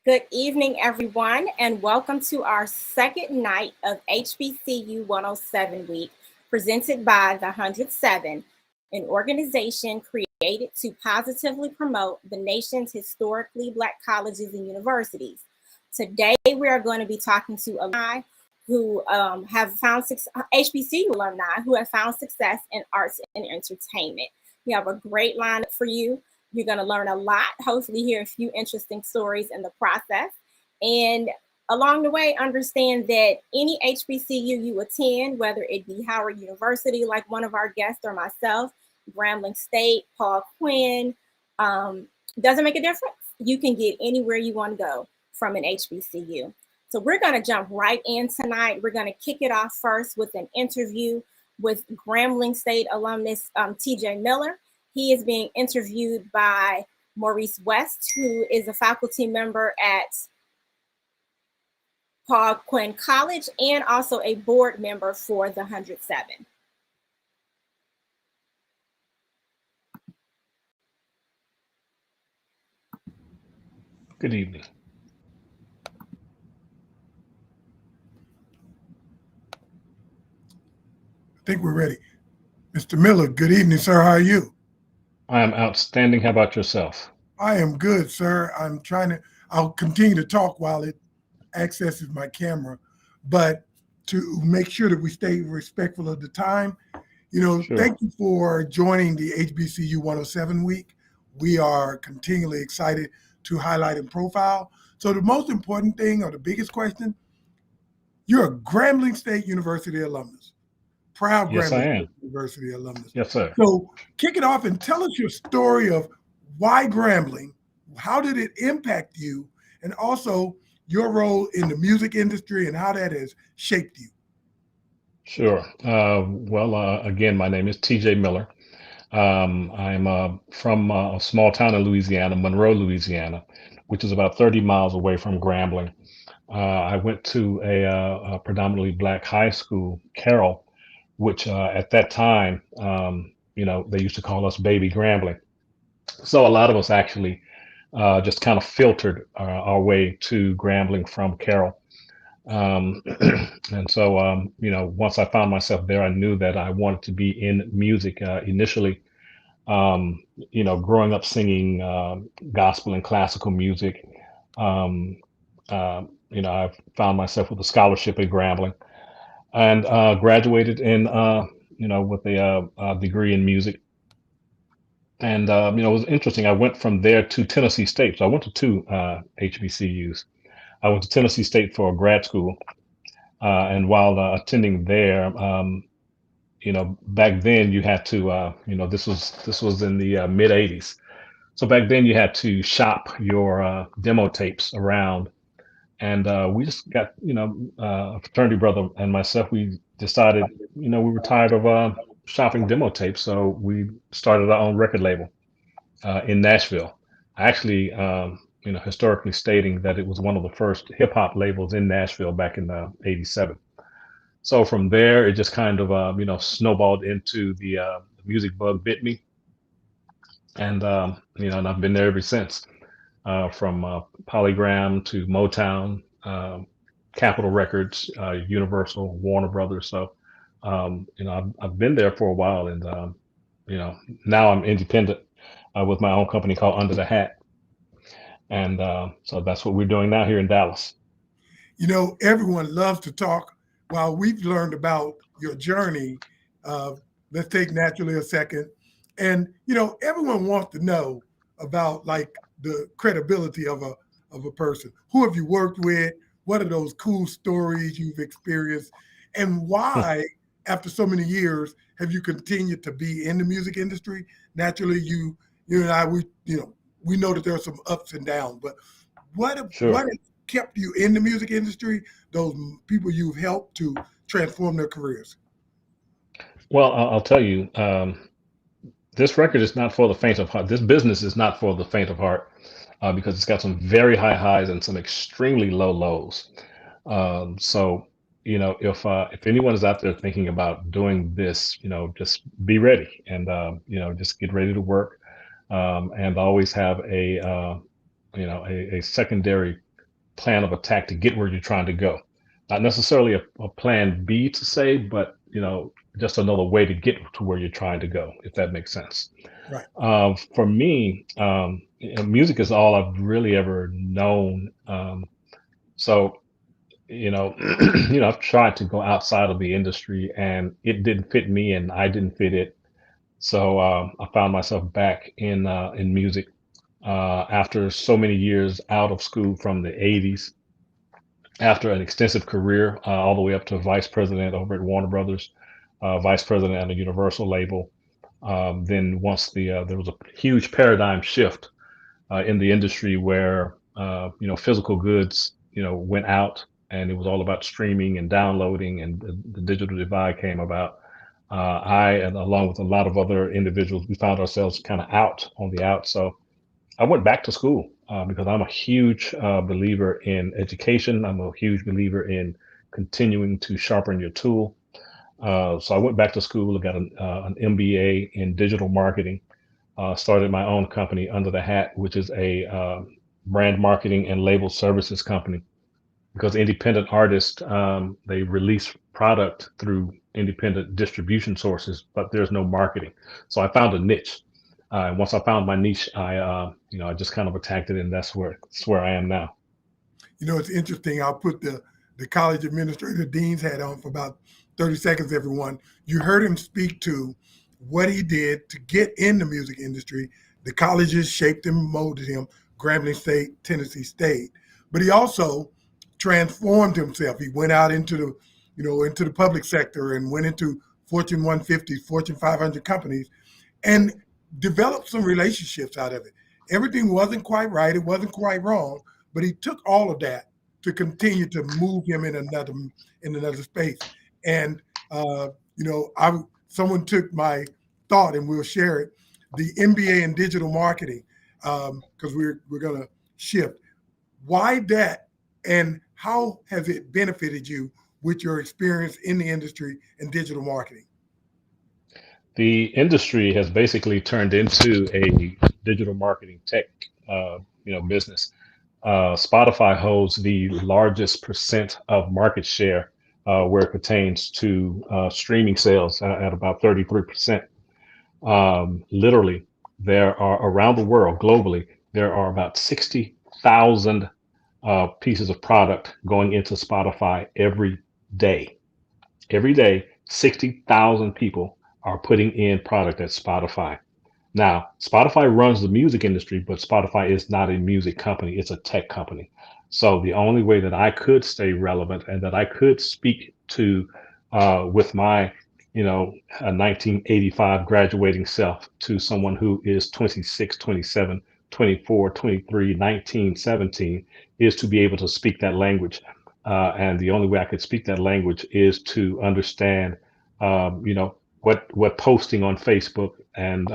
Good evening, everyone, and welcome to our second night of HBCU 107 Week, presented by the 107, an organization created to positively promote the nation's historically Black colleges and universities. Today, we are going to be talking to alumni who have found HBCU alumni who have found success in arts and entertainment. We have a great lineup for you. You're going to learn a lot, hopefully hear a few interesting stories in the process. And along the way, understand that any HBCU you attend, whether it be Howard University, like one of our guests or myself, Grambling State, Paul Quinn, doesn't make a difference. You can get anywhere you want to go from an HBCU. So we're going to jump right in tonight. We're going to kick it off first with an interview with Grambling State alumnus TJ Miller. He is being interviewed by Maurice West, who is a faculty member at Paul Quinn College and also a board member for the 107. Good evening. I think we're ready. Mr. Miller, good evening, sir. How are you? I am outstanding. How about yourself? I am good, sir. I'll continue to talk while it accesses my camera, but to make sure that we stay respectful of the time, Sure. Thank you for joining the HBCU 107 week. We are continually excited to highlight and profile. So the most important thing, or the biggest question, you're a Grambling State University alumnus. Proud Yes, I Grambling am. State University alumnus. Yes, sir. So kick it off and tell us your story of why Grambling, how did it impact you, and also your role in the music industry and how that has shaped you. Sure. Again, my name is TJ Miller. I'm from a small town in Louisiana, Monroe, Louisiana, which is about 30 miles away from Grambling. I went to a predominantly Black high school, Carroll, which at that time, they used to call us Baby Grambling. So a lot of us actually just kind of filtered our way to Grambling from Carroll. Um, and so, once I found myself there, I knew that I wanted to be in music initially. Growing up singing gospel and classical music, um, I found myself with a scholarship at Grambling and graduated with a degree in music. And it was interesting. I went from there to Tennessee State. So I went to two HBCUs. I went to Tennessee State for grad school, and while attending there, back then you had to, this was in the mid '80s. So back then you had to shop your demo tapes around, and we just got, a fraternity brother and myself. We decided, we were tired of shopping demo tapes, so we started our own record label in Nashville. Actually, historically stating that it was one of the first hip hop labels in Nashville back in '87. So from there, it just kind of, snowballed into the music bug bit me, and I've been there ever since. From Polygram to Motown, Capitol Records, Universal, Warner Brothers. So, I've been there for a while, and now I'm independent with my own company called Under the Hat, and so that's what we're doing now here in Dallas. Everyone loves to talk. While we've learned about your journey, let's take naturally a second. And, everyone wants to know about like the credibility of a person. Who have you worked with? What are those cool stories you've experienced? And why, after so many years, have you continued to be in the music industry? Naturally, you and I, we know that there are some ups and downs, but what Sure. has kept you in the music industry? Those people you've helped to transform their careers. Well, I'll tell you, this record is not for the faint of heart. This business is not for the faint of heart because it's got some very high highs and some extremely low lows. So, if anyone is out there thinking about doing this, just be ready and just get ready to work, and always have a secondary plan of attack to get where you're trying to go. Not necessarily a plan B to say, but just another way to get to where you're trying to go, if that makes sense. Right. For me, music is all I've really ever known. So I've tried to go outside of the industry, and it didn't fit me, and I didn't fit it. So I found myself back in music after so many years out of school from the '80s. After an extensive career, all the way up to vice president over at Warner Brothers, vice president at a Universal label. Then once there was a huge paradigm shift in the industry where physical goods went out, and it was all about streaming and downloading, and the digital divide came about. I, and along with a lot of other individuals, we found ourselves kind of out on the out. So I went back to school because I'm a huge believer in education. I'm a huge believer in continuing to sharpen your tool. So I went back to school. I got an MBA in digital marketing. Started my own company Under the Hat, which is a brand marketing and label services company. Because independent artists, they release product through independent distribution sources, but there's no marketing. So I found a niche. And once I found my niche, I just kind of attacked it, and that's where I am now. It's interesting. I'll put the college administrator dean's hat on for about 30 seconds, everyone. You heard him speak to what he did to get in the music industry. The colleges shaped him, molded him, Grambling State, Tennessee State. But he also transformed himself. He went out into the public sector and went into Fortune 150, Fortune 500 companies and developed some relationships out of it. Everything wasn't quite right. It wasn't quite wrong, but he took all of that to continue to move him in another space. And someone took my thought, and we'll share it. The MBA in digital marketing, because we're gonna shift. Why that, and how has it benefited you with your experience in the industry and digital marketing? The industry has basically turned into a digital marketing tech, business. Spotify holds the largest percent of market share where it pertains to streaming sales at about 33%. Literally, there are around the world, globally, there are about 60,000 pieces of product going into Spotify every day. Every day, 60,000 people are putting in product at Spotify. Now, Spotify runs the music industry, but Spotify is not a music company, it's a tech company. So the only way that I could stay relevant and that I could speak to with my, 1985 graduating self to someone who is 26, 27, 24, 23, 19, 17 is to be able to speak that language. And the only way I could speak that language is to understand, what posting on Facebook and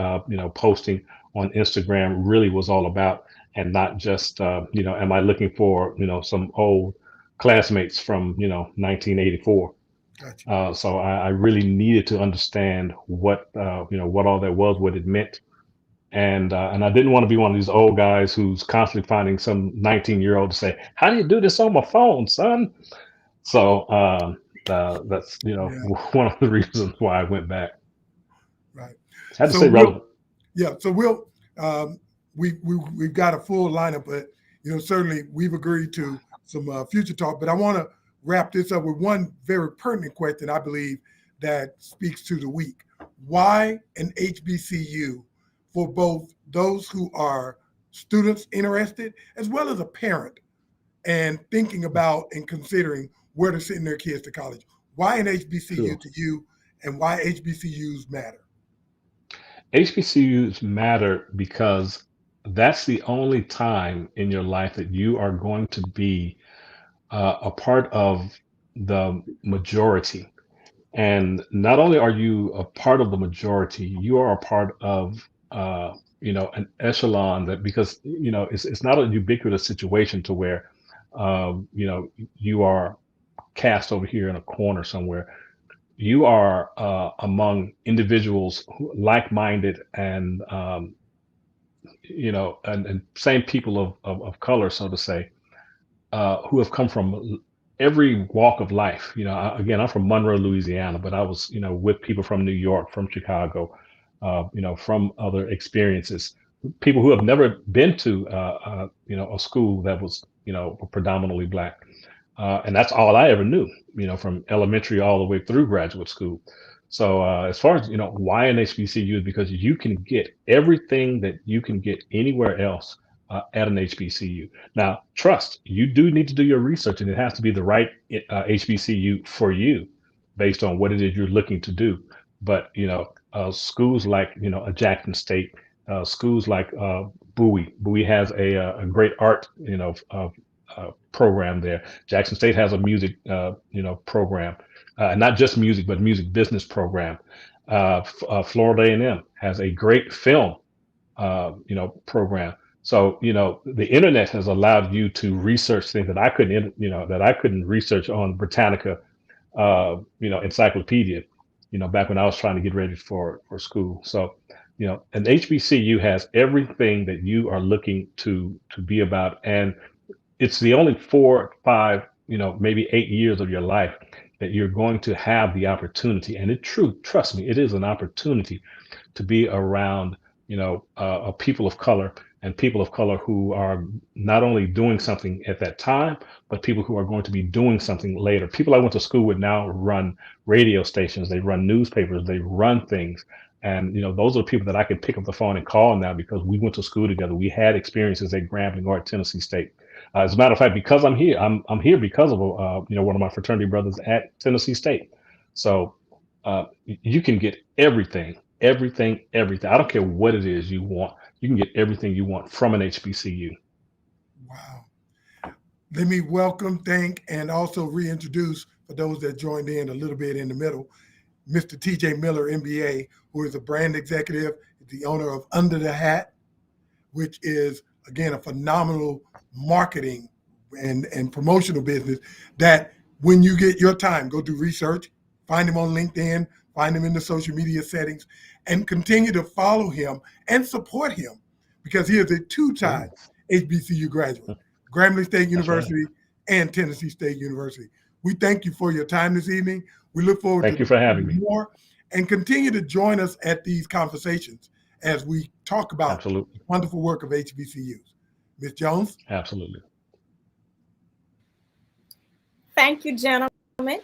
posting on Instagram really was all about, and not just am I looking for some old classmates from 1984. Gotcha. So I really needed to understand what all that was, what it meant, and I didn't want to be one of these old guys who's constantly finding some 19-year-old to say, "How do you do this on my phone, son?" So that's Yeah. one of the reasons why I went back. Right. Had to So stay relevant. we'll we've got a full lineup, but certainly we've agreed to some future talk. But I want to wrap this up with one very pertinent question, I believe, that speaks to the week. Why an HBCU for both those who are students interested, as well as a parent and thinking about and considering where to send their kids to college. Why an HBCU Sure. to you, and why HBCUs matter? HBCUs matter because that's the only time in your life that you are going to be a part of the majority. And not only are you a part of the majority, you are a part of an echelon that, because it's not a ubiquitous situation to where you are cast over here in a corner somewhere. You are among individuals who like-minded and and same people of color, so to say, who have come from every walk of life. Again, I'm from Monroe, Louisiana, but I was, with people from New York, from Chicago, from other experiences, people who have never been to, a school that was, predominantly Black. And that's all I ever knew, from elementary all the way through graduate school. So as far as, why an HBCU is because you can get everything that you can get anywhere else at an HBCU. Now, trust, you do need to do your research, and it has to be the right HBCU for you based on what it is you're looking to do. But, schools like, a Jackson State, schools like Bowie has a great art, program there. Jackson State has a music, program, not just music, but music business program. Florida A&M has a great film, program. So, the internet has allowed you to research things that I couldn't research on Britannica, encyclopedia, back when I was trying to get ready for school. So, an HBCU has everything that you are looking to be about, and it's the only 4, 5, maybe 8 years of your life that you're going to have the opportunity. And trust me, it is an opportunity to be around, a people of color, and people of color who are not only doing something at that time, but people who are going to be doing something later. People I went to school with now run radio stations, they run newspapers, they run things. And those are the people that I can pick up the phone and call now because we went to school together. We had experiences at Grambling or at Tennessee State. As a matter of fact, because I'm here because of one of my fraternity brothers at Tennessee State. So you can get everything, everything, everything. I don't care what it is you want. You can get everything you want from an HBCU. Wow. Let me welcome, thank, and also reintroduce, for those that joined in a little bit in the middle, Mr. TJ Miller, MBA, who is a brand executive, the owner of Under the Hat, which is, again, a phenomenal marketing and promotional business that when you get your time, go do research, find him on LinkedIn, find him in the social media settings, and continue to follow him and support him because he is a two-time HBCU graduate, Grambling State University and Tennessee State University. We thank you for your time this evening. We look forward Thank to you for having me. more and continue to join us at these conversations as we talk about Absolutely. the wonderful work of HBCUs. Ms. Jones? Absolutely. Thank you, gentlemen.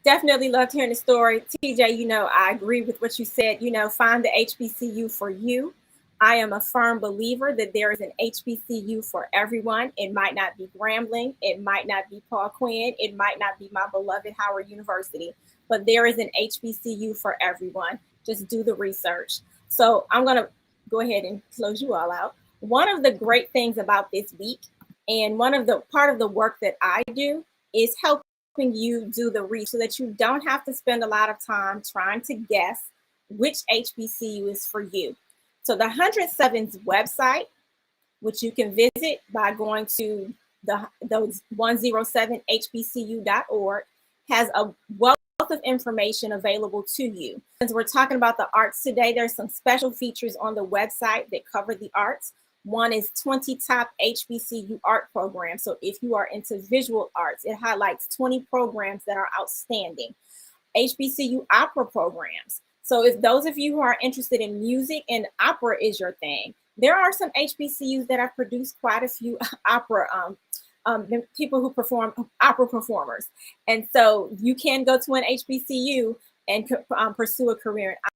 Definitely loved hearing the story. TJ, I agree with what you said. Find the HBCU for you. I am a firm believer that there is an HBCU for everyone. It might not be Grambling. It might not be Paul Quinn. It might not be my beloved Howard University. But there is an HBCU for everyone. Just do the research. So I'm going to go ahead and close you all out. One of the great things about this week, and part of the work that I do, is helping you do the research so that you don't have to spend a lot of time trying to guess which HBCU is for you. So the 107's website, which you can visit by going to the 107hbcu.org, has a wealth of information available to you. Since we're talking about the arts today, there's some special features on the website that cover the arts. One is 20 top HBCU art programs. So if you are into visual arts, it highlights 20 programs that are outstanding. HBCU opera programs. So if those of you who are interested in music and opera is your thing, there are some HBCUs that have produced quite a few opera people who perform opera performers. And so you can go to an HBCU and pursue a career in opera.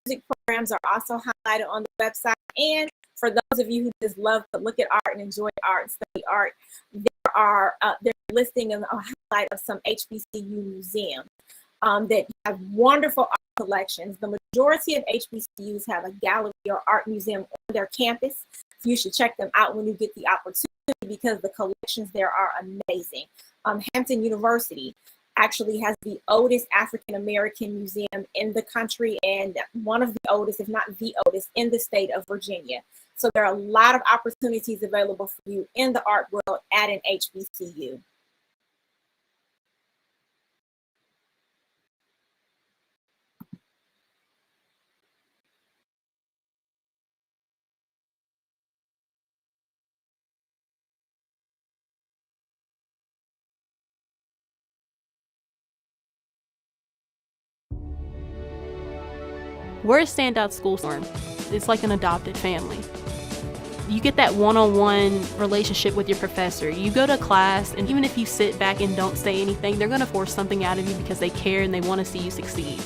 Music programs are also highlighted on the website, and For those of you who just love to look at art and enjoy art and study art, they're listing a highlight of some HBCU museums that have wonderful art collections. The majority of HBCUs have a gallery or art museum on their campus. So you should check them out when you get the opportunity, because the collections there are amazing. Hampton University actually has the oldest African-American museum in the country, and one of the oldest, if not the oldest, in the state of Virginia. So there are a lot of opportunities available for you in the art world at an HBCU. We're a standout school storm. It's like an adopted family. You get that one-on-one relationship with your professor. You go to class, and even if you sit back and don't say anything, they're going to force something out of you because they care and they want to see you succeed.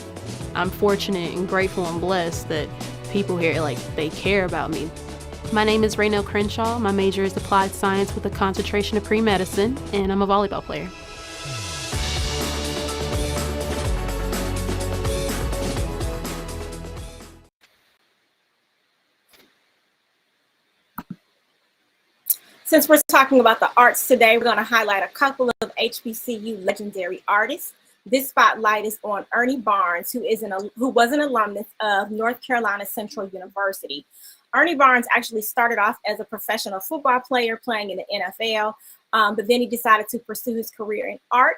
I'm fortunate and grateful and blessed that people here, they care about me. My name is Raynell Crenshaw. My major is applied science with a concentration of pre-medicine, and I'm a volleyball player. Since we're talking about the arts today, we're going to highlight a couple of HBCU legendary artists. This spotlight is on Ernie Barnes, who was an alumnus of North Carolina Central University. Ernie Barnes actually started off as a professional football player playing in the NFL, but then he decided to pursue his career in art.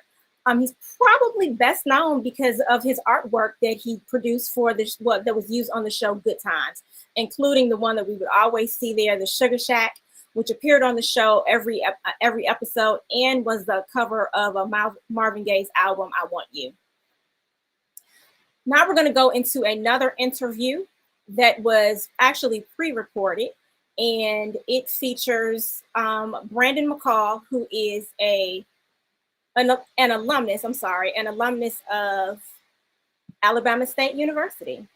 He's probably best known because of his artwork that he produced for that was used on the show Good Times, including the one that we would always see there, the Sugar Shack, which appeared on the show every episode and was the cover of a Marvin Gaye's album, I Want You. Now we're going to go into another interview that was actually pre-recorded, and it features Brandon McCall, who is an alumnus of Alabama State University.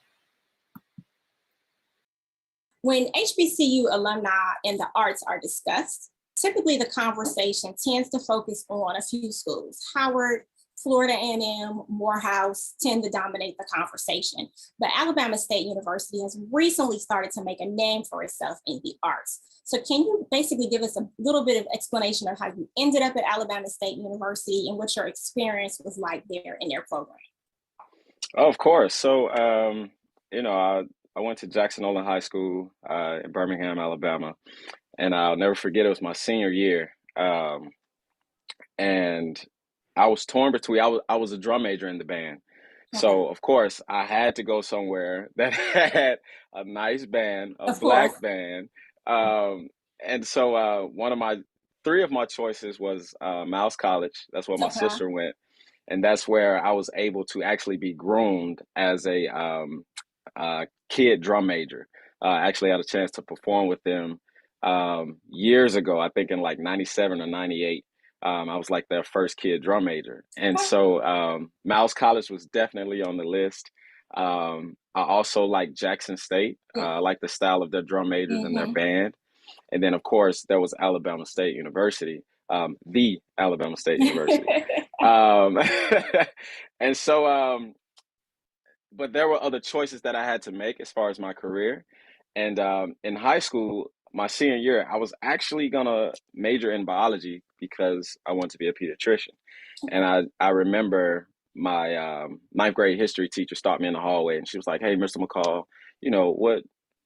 When HBCU alumni and the arts are discussed, typically the conversation tends to focus on a few schools. Howard, Florida A&M, Morehouse tend to dominate the conversation. But Alabama State University has recently started to make a name for itself in the arts. So can you basically give us a little bit of explanation of how you ended up at Alabama State University and what your experience was like there in their program? Oh, of course. So, I went to Jackson Olin High School in Birmingham, Alabama, and I'll never forget, it was my senior year. And I was torn between, I was a drum major in the band. So, of course, I had to go somewhere that had a nice band, a black band. And so three of my choices was Miles College. That's where my sister went. And that's where I was able to actually be groomed as a kid drum major. I actually had a chance to perform with them years ago, I think in like 97 or 98. I was like their first kid drum major. And so Miles College was definitely on the list. I also like Jackson State. I like the style of their drum majors and their band. And then, of course, there was Alabama State University, the Alabama State University. And so, but there were other choices that I had to make as far as my career. And in high school, my senior year, I was actually going to major in biology because I wanted to be a pediatrician. And I remember my ninth grade history teacher stopped me in the hallway, and she was like, "Hey, Mr. McCall,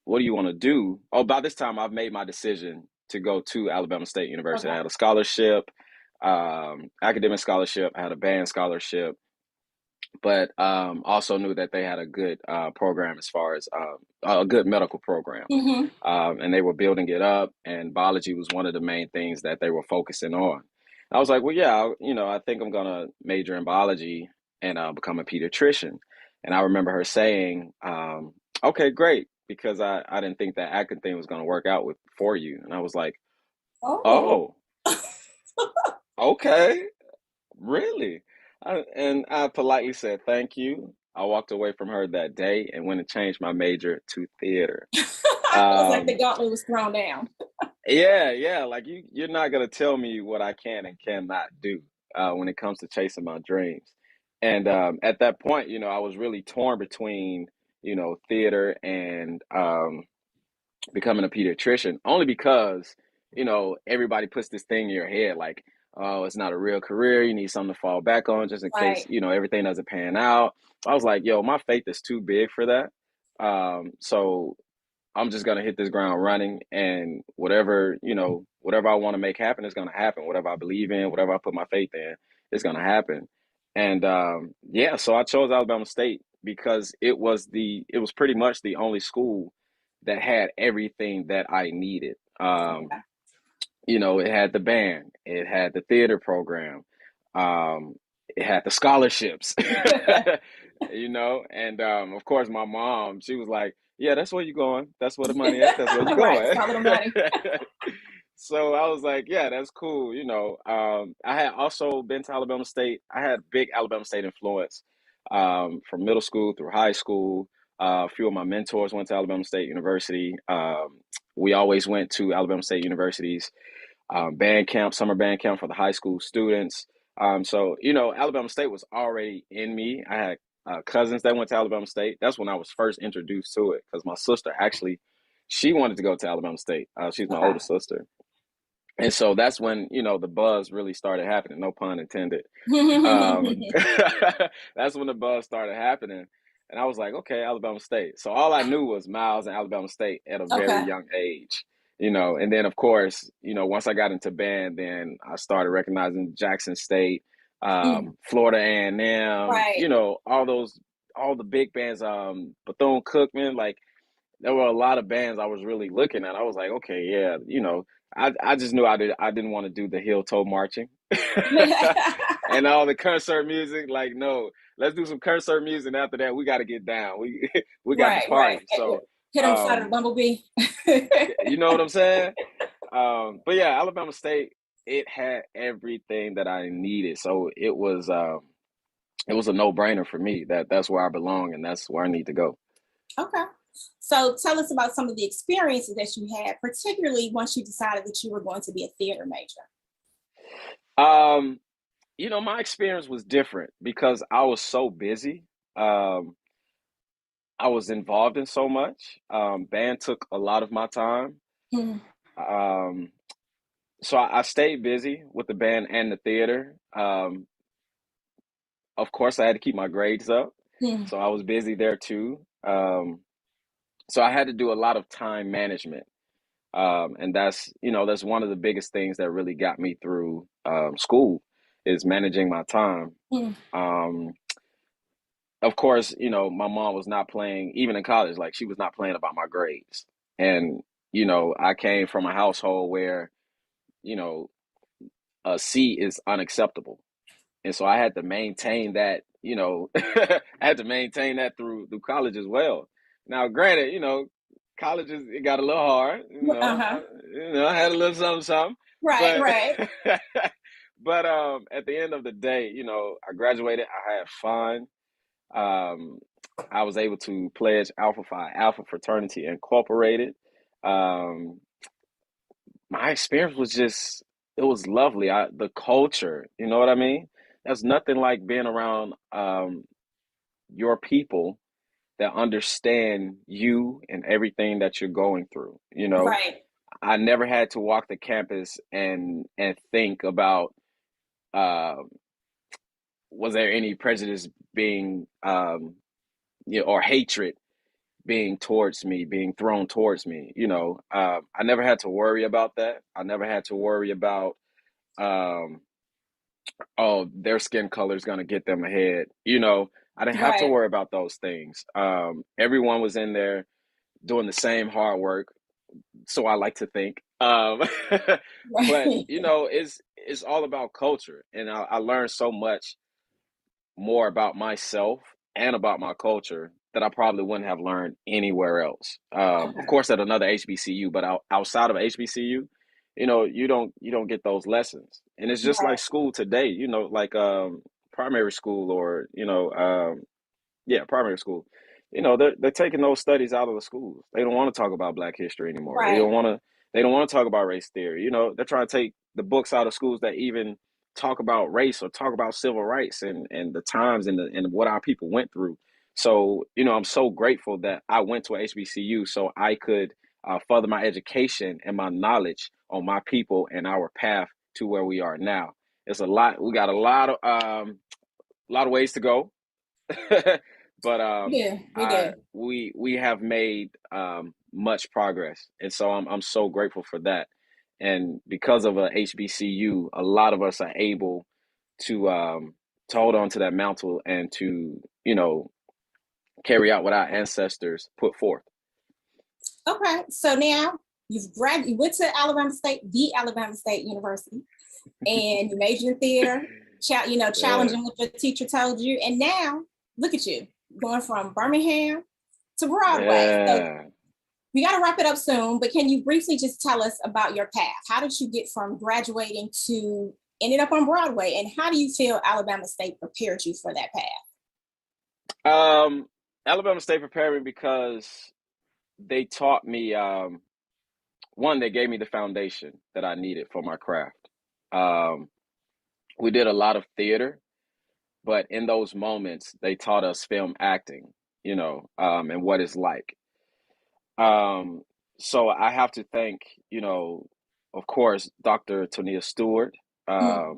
what do you want to do?" Oh, by this time, I've made my decision to go to Alabama State University. I had a scholarship, academic scholarship. I had a band scholarship, but also knew that they had a good program as far as a good medical program. And they were building it up, and biology was one of the main things that they were focusing on. I was like, well, yeah, I think I'm going to major in biology and become a pediatrician. And I remember her saying, okay, great, because I didn't think that acting thing was going to work out for you. And I was like, oh, okay, really? And I politely said, thank you. I walked away from her that day and went and changed my major to theater. It was like Um, the gauntlet was thrown down. yeah, like you're not gonna tell me what I can and cannot do when it comes to chasing my dreams. And at that point, I was really torn between, theater and becoming a pediatrician, only because, everybody puts this thing in your head like, oh, it's not a real career. You need something to fall back on just in case, Right. everything doesn't pan out. I was like, yo, my faith is too big for that. So I'm just gonna hit this ground running, and whatever I want to make happen is gonna happen. Whatever I believe in, whatever I put my faith in, it's gonna happen. And yeah, so I chose Alabama State because it was pretty much the only school that had everything that I needed. Okay. It had the band, it had the theater program, um, it had the scholarships, and of course my mom, she was like, yeah, that's where you're going. That's where the money at. That's where you're Right. going. Follow the money. So I was like, yeah, that's cool. I had also been to Alabama State. I had big Alabama State influence from middle school through high school. A few of my mentors went to Alabama State University. We always went to Alabama State University's band camp, summer band camp for the high school students. So, Alabama State was already in me. I had cousins that went to Alabama State. That's when I was first introduced to it because my sister actually, she wanted to go to Alabama State. She's my Okay. older sister. And so that's when, the buzz really started happening, no pun intended. Um, that's when the buzz started happening. And I was like, okay, Alabama State. So all I knew was Miles and Alabama State at a very Okay. young age, and then of course, once I got into band, then I started recognizing Jackson State, Florida A&M, Right. all the big bands, Bethune-Cookman, like there were a lot of bands I was really looking at. I was like, okay, yeah, I just knew I didn't want to do the heel toe marching and all the concert music. Like, no, let's do some concert music. And after that, we got to get down. We got to Right. party. So, Hit on the side of the bumblebee. you know what I'm saying? But yeah, Alabama State, it had everything that I needed. So it was a no brainer for me that's where I belong and that's where I need to go. Okay. So tell us about some of the experiences that you had, particularly once you decided that you were going to be a theater major. Um, my experience was different because I was so busy. Um, I was involved in so much. Band took a lot of my time. Mm. Um, so I stayed busy with the band and the theater. Of course, I had to keep my grades up. Mm. So I was busy there too. So I had to do a lot of time management. And that's one of the biggest things that really got me through school is managing my time. Mm. Um, of course, my mom was not playing, even in college, like she was not playing about my grades. And, I came from a household where, you know, a C is unacceptable. And so I had to maintain that, I had to maintain that through college as well. Now, granted, college it got a little hard, Uh-huh. I had a little something, something, Right, but, right. but, at the end of the day, I graduated, I had fun. Um, I was able to pledge Alpha Phi Alpha Fraternity Incorporated. Um, my experience was just it was lovely. The culture, you know what I mean? There's nothing like being around your people that understand you and everything that you're going through. Right. I never had to walk the campus and think about uh, was there any prejudice being or hatred being thrown towards me. I never had to worry about that. I never had to worry about, um, oh, their skin color is going to get them ahead. I didn't have to Right. worry about those things. Everyone was in there doing the same hard work. So I like to think. But, Right. it's all about culture. And I learned so much more about myself and about my culture that I probably wouldn't have learned anywhere else. Of Okay. course, at another HBCU, but outside of HBCU, you don't get those lessons. And it's just like Right. school today, like primary school or yeah, primary school. they're taking those studies out of the schools. They don't want to talk about Black history anymore. Right. They don't want to talk about race theory. They're trying to take the books out of schools that even talk about race or talk about civil rights and the times and what our people went through. So, I'm so grateful that I went to a HBCU so I could further my education and my knowledge on my people and our path to where we are now. It's a lot. We got a lot of ways to go, but We do. we have made much progress, and so I'm so grateful for that. And because of a HBCU, a lot of us are able to hold on to that mantle and to carry out what our ancestors put forth. Okay, so now you went to Alabama State, the Alabama State University, and you majored in theater. Challenging what your teacher told you, and now look at you going from Birmingham to Broadway. Yeah. So we got to wrap it up soon, but can you briefly just tell us about your path? How did you get from graduating to ended up on Broadway, and how do you feel Alabama State prepared you for that path? Alabama State prepared me because they taught me, one, they gave me the foundation that I needed for my craft. We did a lot of theater, but in those moments, they taught us film acting, and what it's like. So I have to thank, of course, Dr. Tonia Stewart. I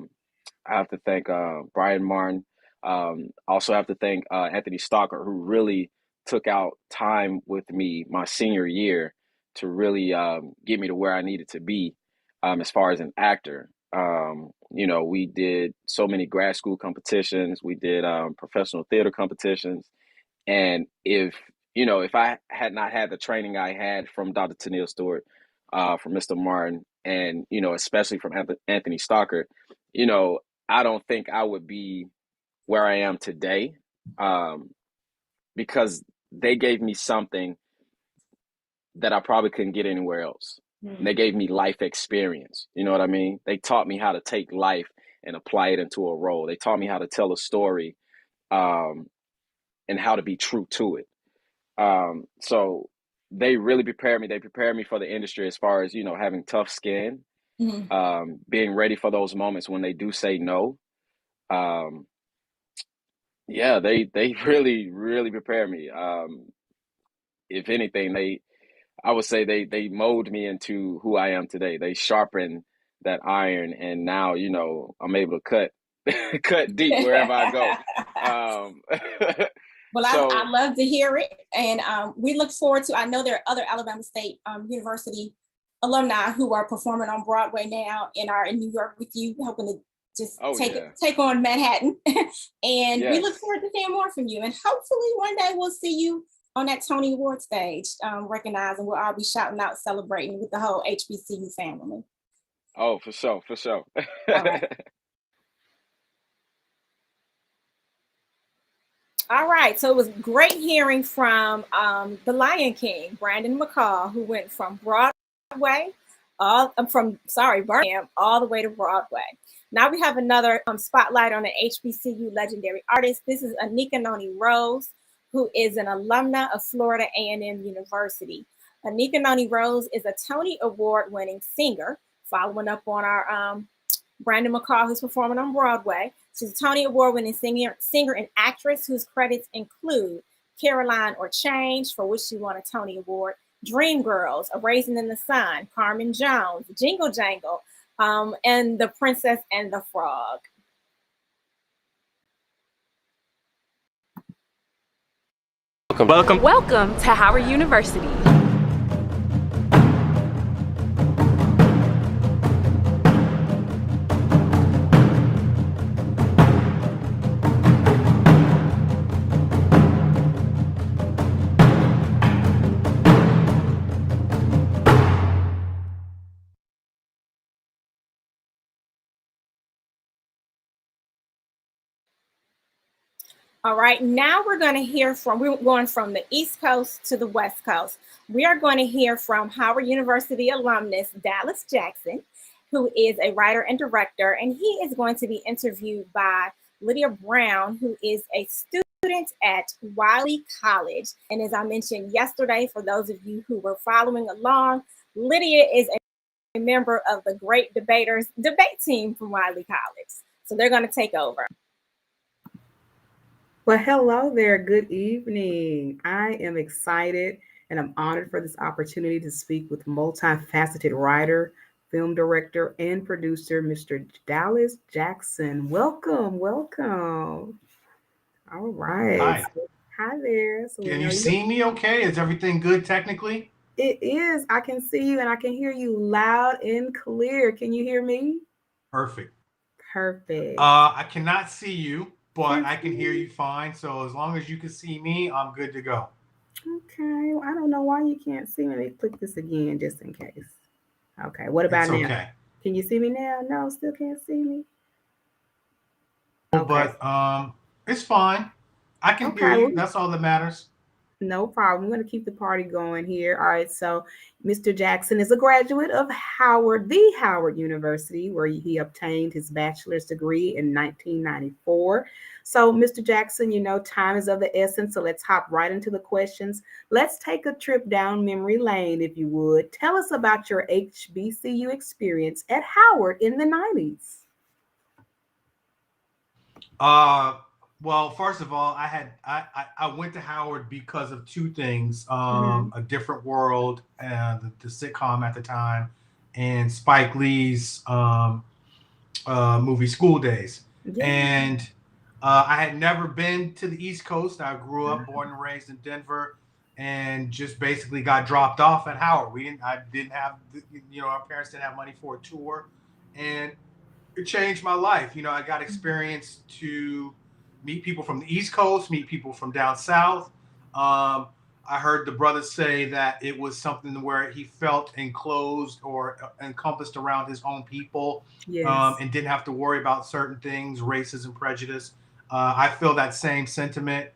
have to thank Brian Martin. Also have to thank Anthony Stalker, who really took out time with me my senior year to really get me to where I needed to be as far as an actor. We did so many grad school competitions. We did professional theater competitions. And if I had not had the training I had from Dr. Tennille Stewart, from Mr. Martin, and, especially from Anthony Stalker, I don't think I would be where I am today, because they gave me something that I probably couldn't get anywhere else. And they gave me life experience. You know what I mean? They taught me how to take life and apply it into a role. They taught me how to tell a story, and how to be true to it. So they really prepared me. They prepared me for the industry as far as, having tough skin, being ready for those moments when they do say no. Yeah, they really, really prepared me. If anything, I would say they mold me into who I am today. They sharpen that iron, and now, I'm able to cut deep wherever I go. Well, I love to hear it, and we look forward to. I know there are other Alabama State University alumni who are performing on Broadway now and are in New York with you, helping to just take on Manhattan. And we look forward to hearing more from you, and hopefully one day we'll see you on that Tony Award stage, recognizing we'll all be shouting out, celebrating with the whole HBCU family. Oh, for sure. All right. All right, so it was great hearing from the Lion King, Brandon McCall, who went from Birmingham all the way to Broadway. Now we have another spotlight on an HBCU legendary artist. This is Anika Noni Rose, who is an alumna of Florida A&M University. Anika Noni Rose is a Tony Award-winning singer, following up on our Brandon McCall, who's performing on Broadway. She's a Tony Award-winning singer and actress whose credits include Caroline or Change, for which she won a Tony Award, Dreamgirls, A Raisin in the Sun, Carmen Jones, Jingle Jangle, and The Princess and the Frog. Welcome to Howard University. All right, now we're going from the East Coast to the West Coast. We are going to hear from Howard University alumnus Dallas Jackson, who is a writer and director, and he is going to be interviewed by Lydia Brown, who is a student at Wiley College. And as I mentioned yesterday, for those of you who were following along, Lydia is a member of the Great Debaters debate team from Wiley College. So they're going to take over. Well, hello there. Good evening. I am excited and I'm honored for this opportunity to speak with multifaceted writer, film director, and producer, Mr. Dallas Jackson. Welcome, welcome. All right. Hi. Hi there. So Can you see me okay? Is everything good technically? It is. I can see you and I can hear you loud and clear. Can you hear me? Perfect. Perfect. I cannot see you, but I can hear you fine. So as long as you can see me, I'm good to go. Okay. Well, I don't know why you can't see me. Let me click this again just in case. Okay. What about now? Okay. Can you see me now? No, still can't see me. Okay. But it's fine. I can hear you. That's all that matters. No problem. I'm going to keep the party going here. All right. So, Mr. Jackson is a graduate of the Howard University, where he obtained his bachelor's degree in 1994. So, Mr. Jackson, time is of the essence. So, let's hop right into the questions. Let's take a trip down memory lane, if you would. Tell us about your HBCU experience at Howard in the 90s. Well, first of all, I went to Howard because of two things: A Different World, the sitcom at the time, and Spike Lee's movie School Days. Yeah. And I had never been to the East Coast. I grew up, born and raised in Denver, and just basically got dropped off at Howard. I didn't have, our parents didn't have money for a tour, and it changed my life. I got experience to meet people from the East Coast, meet people from down south. I heard the brothers say that it was something where he felt enclosed or encompassed around his own people. Yes. And didn't have to worry about certain things, racism, prejudice. I feel that same sentiment.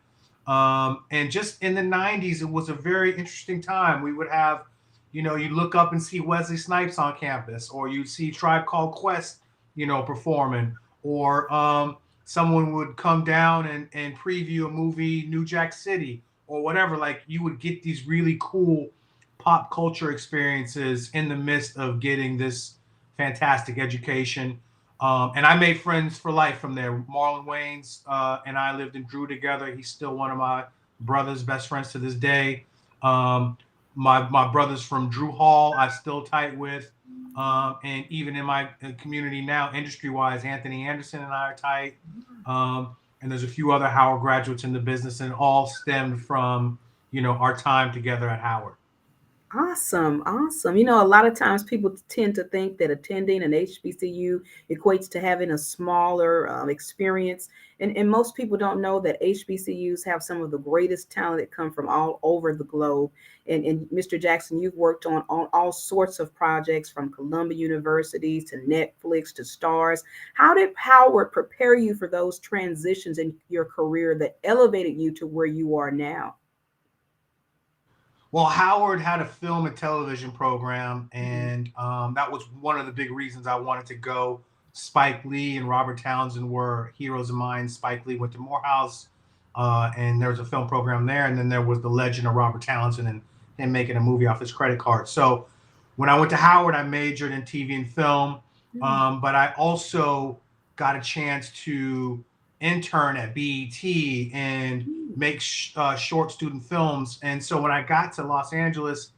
And just in the 90s, it was a very interesting time. We would have, you look up and see Wesley Snipes on campus, or you'd see Tribe Called Quest, performing, or someone would come down and preview a movie, New Jack City, or whatever. Like, you would get these really cool pop culture experiences in the midst of getting this fantastic education. And I made friends for life from there. Marlon Wayans and I lived in Drew together. He's still one of my brother's best friends to this day. My brothers from Drew Hall, I'm still tight with. And even in my community now, industry-wise, Anthony Anderson and I are tight. And there's a few other Howard graduates in the business, and all stemmed from, our time together at Howard. Awesome. Awesome. A lot of times people tend to think that attending an HBCU equates to having a smaller experience. And most people don't know that HBCUs have some of the greatest talent that come from all over the globe. And Mr. Jackson, you've worked on all sorts of projects, from Columbia University to Netflix to Stars. How did Howard prepare you for those transitions in your career that elevated you to where you are now? Well, Howard had a film and television program, and that was one of the big reasons I wanted to go. Spike Lee and Robert Townsend were heroes of mine. Spike Lee went to Morehouse, and there was a film program there, and then there was the legend of Robert Townsend and him making a movie off his credit card. So when I went to Howard, I majored in TV and film, but I also got a chance to intern at BET and make short student films. And so when I got to Los Angeles,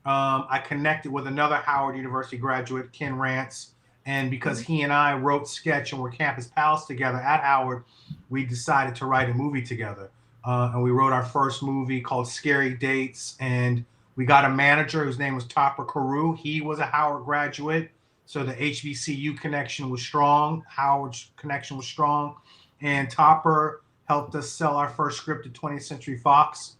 I connected with another Howard University graduate, Ken Rance. And because he and I wrote sketch and were campus pals together at Howard, we decided to write a movie together. And we wrote our first movie called Scary Dates. And we got a manager whose name was Topper Carew. He was a Howard graduate. So the HBCU connection was strong. Howard's connection was strong. And Topper helped us sell our first script to 20th Century Fox.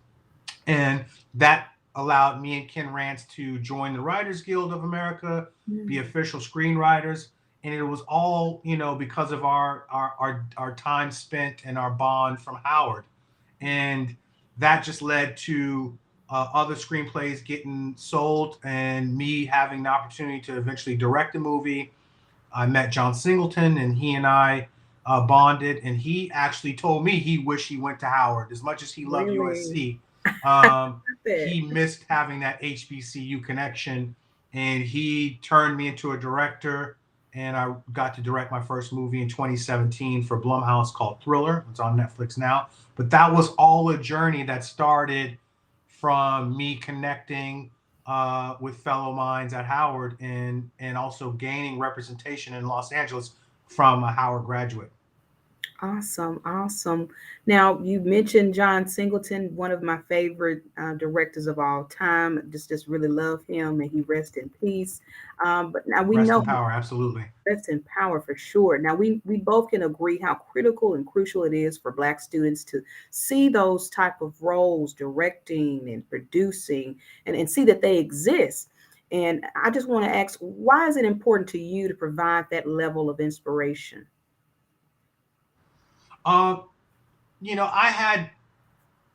And that allowed me and Ken Rance to join the Writers Guild of America, be official screenwriters. And it was all, because of our time spent and our bond from Howard. And that just led to other screenplays getting sold and me having the opportunity to eventually direct a movie. I met John Singleton, and he and I bonded, and he actually told me he wished he went to Howard as much as he loved Really? USC. Um, That. he missed having that HBCU connection, and he turned me into a director. And I got to direct my first movie in 2017 for Blumhouse called Thriller. It's on Netflix now. But that was all a journey that started from me connecting with fellow minds at Howard, and also gaining representation in Los Angeles from a Howard graduate. Awesome, awesome. Now you mentioned John Singleton, one of my favorite directors of all time. Just really love him, and he rest in peace. But now we Rest know in power, absolutely. rest in power for sure. Now we both can agree how critical and crucial it is for Black students to see those type of roles, directing and producing, and see that they exist. And I just want to ask, why is it important to you to provide that level of inspiration? Um, I had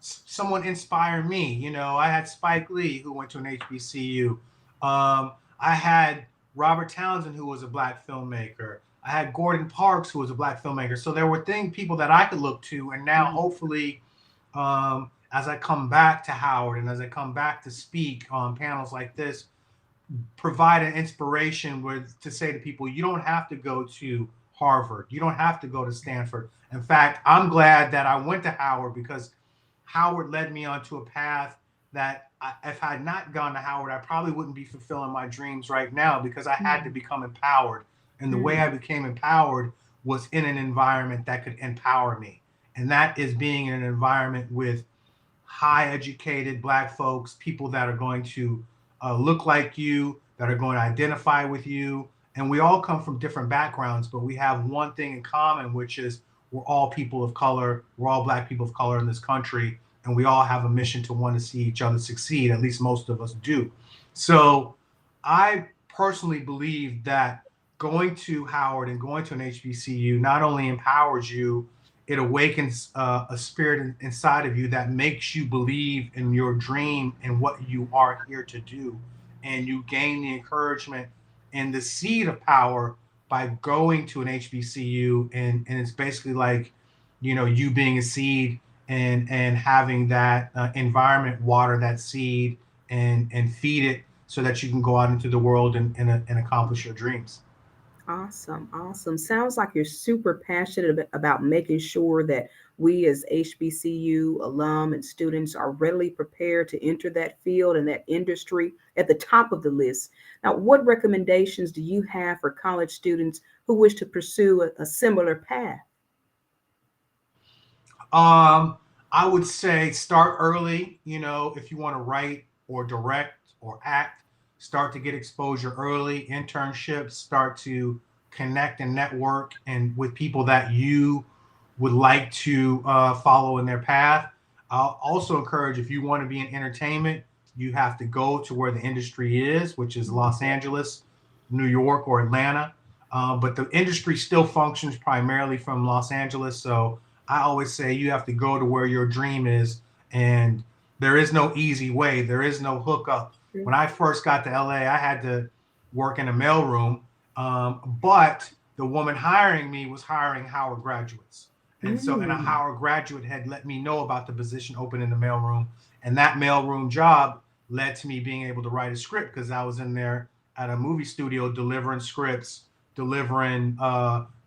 someone inspire me. I had Spike Lee, who went to an HBCU. I had Robert Townsend, who was a Black filmmaker. I had Gordon Parks, who was a Black filmmaker. So there were people that I could look to. And now, Mhm. hopefully, as I come back to Howard and as I come back to speak on panels like this, provide an inspiration with to say to people, you don't have to go to Harvard, you don't have to go to Stanford. In fact, I'm glad that I went to Howard, because Howard led me onto a path that if I had not gone to Howard, I probably wouldn't be fulfilling my dreams right now, because I had to become empowered. And the way I became empowered was in an environment that could empower me. And that is being in an environment with high educated Black folks, people that are going to look like you, that are going to identify with you. And we all come from different backgrounds, but we have one thing in common, which is we're all people of color. We're all Black people of color in this country. And we all have a mission to want to see each other succeed. At least most of us do. So I personally believe that going to Howard and going to an HBCU not only empowers you, it awakens a spirit inside of you that makes you believe in your dream and what you are here to do. And you gain the encouragement and the seed of power by going to an HBCU. And it's basically like, you being a seed, and having that environment water that seed and feed it so that you can go out into the world and accomplish your dreams. Awesome, awesome. Sounds like you're super passionate about making sure that we as HBCU alum and students are readily prepared to enter that field and that industry at the top of the list. Now, what recommendations do you have for college students who wish to pursue a similar path? Um, I would say start early. If you want to write or direct or act, start to get exposure early. Internships, start to connect and network and with people that you would like to follow in their path. I'll also encourage, if you want to be in entertainment, you have to go to where the industry is, which is Los Angeles, New York, or Atlanta. But the industry still functions primarily from Los Angeles. So I always say you have to go to where your dream is, and there is no easy way. There is no hookup. When I first got to LA, I had to work in a mailroom, but the woman hiring me was hiring Howard graduates. And a Howard graduate had let me know about the position open in the mailroom. And that mailroom job led to me being able to write a script, because I was in there at a movie studio delivering scripts, delivering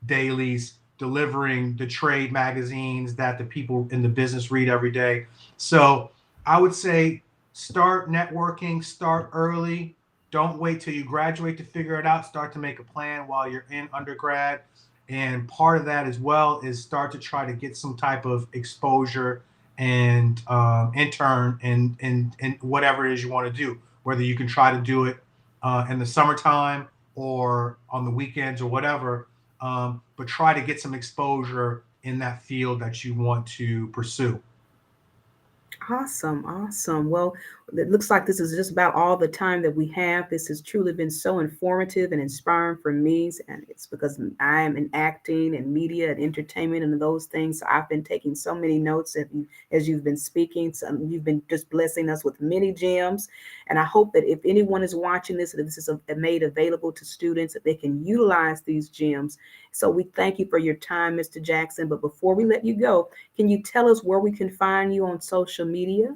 dailies, delivering the trade magazines that the people in the business read every day. So I would say start networking, start early. Don't wait till you graduate to figure it out. Start to make a plan while you're in undergrad. And part of that as well is start to try to get some type of exposure and intern and whatever it is you want to do. Whether you can try to do it in the summertime or on the weekends or whatever, but try to get some exposure in that field that you want to pursue. Awesome, awesome. Well, it looks like this is just about all the time that we have. This has truly been so informative and inspiring for me. And it's because I am in acting and media and entertainment and those things. So I've been taking so many notes as you've been speaking. So you've been just blessing us with many gems. And I hope that if anyone is watching this, that this is made available to students, that they can utilize these gems. So we thank you for your time, Mr. Jackson. But before we let you go, can you tell us where we can find you on social media?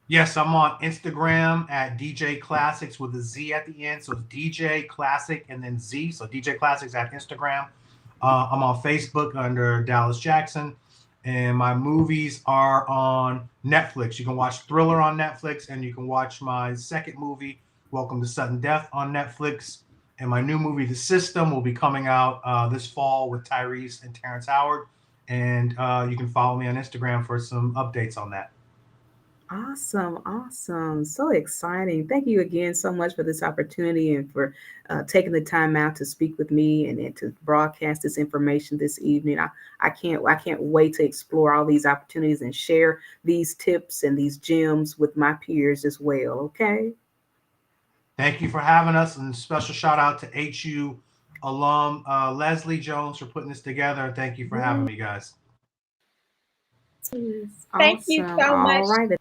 Yes, I'm on Instagram at DJ Classics with a Z at the end. So it's DJ Classic and then Z. So DJ Classics at Instagram. I'm on Facebook under Dallas Jackson. And my movies are on Netflix. You can watch Thriller on Netflix, and you can watch my second movie, Welcome to Sudden Death, on Netflix. And my new movie, The System, will be coming out this fall with Tyrese and Terrence Howard. And you can follow me on Instagram for some updates on that. Awesome. So exciting. Thank you again so much for this opportunity and for taking the time out to speak with me and to broadcast this information this evening. I can't wait to explore all these opportunities and share these tips and these gems with my peers as well. Okay. Thank you for having us, and special shout out to HU alum Leslie Jones for putting this together. Thank you for having me, guys. Thank you so much. All right.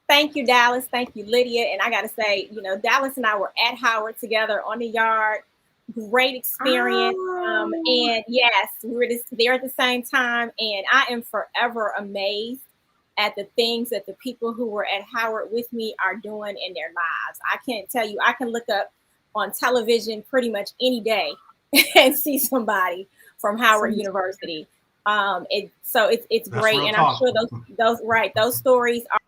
Thank you, Dallas. Thank you, Lydia. And I got to say, Dallas and I were at Howard together on the yard. Great experience. And yes, we were just there at the same time. And I am forever amazed at the things that the people who were at Howard with me are doing in their lives. I can't tell you, I can look up on television pretty much any day and see somebody from Howard University. It's great. And I'm sure those stories are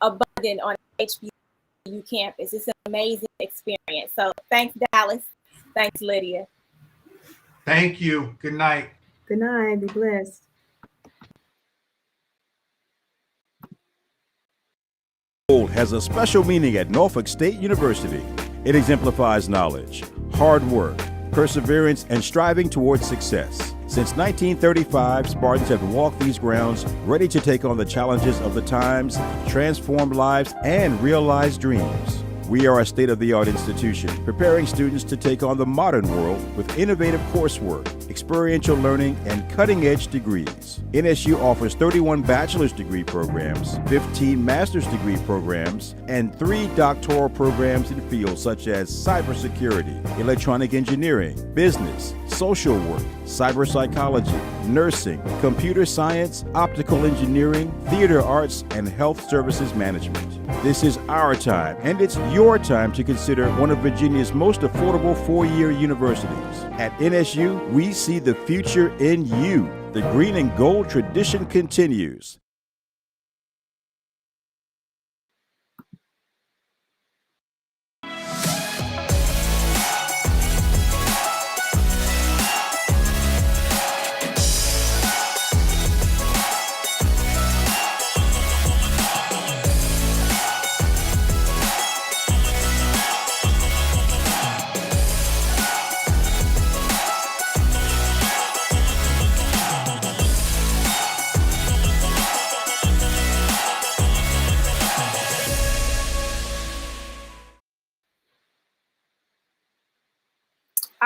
abundant on HBCU campus. It's an amazing experience. So thanks, Dallas. Thanks, Lydia. Thank you. Good night. Good night. Be blessed. Gold has a special meaning at Norfolk State University. It exemplifies knowledge, hard work, perseverance, and striving towards success. Since 1935, Spartans have walked these grounds ready to take on the challenges of the times, transform lives, and realize dreams. We are a state-of-the-art institution, preparing students to take on the modern world with innovative coursework, experiential learning, and cutting-edge degrees. NSU offers 31 bachelor's degree programs, 15 master's degree programs, and 3 doctoral programs in fields such as cybersecurity, electronic engineering, business, social work, cyber psychology, nursing, computer science, optical engineering, theater arts, and health services management. This is our time, and it's your time to consider one of Virginia's most affordable 4-year universities. At NSU, we see the future in you. The green and gold tradition continues.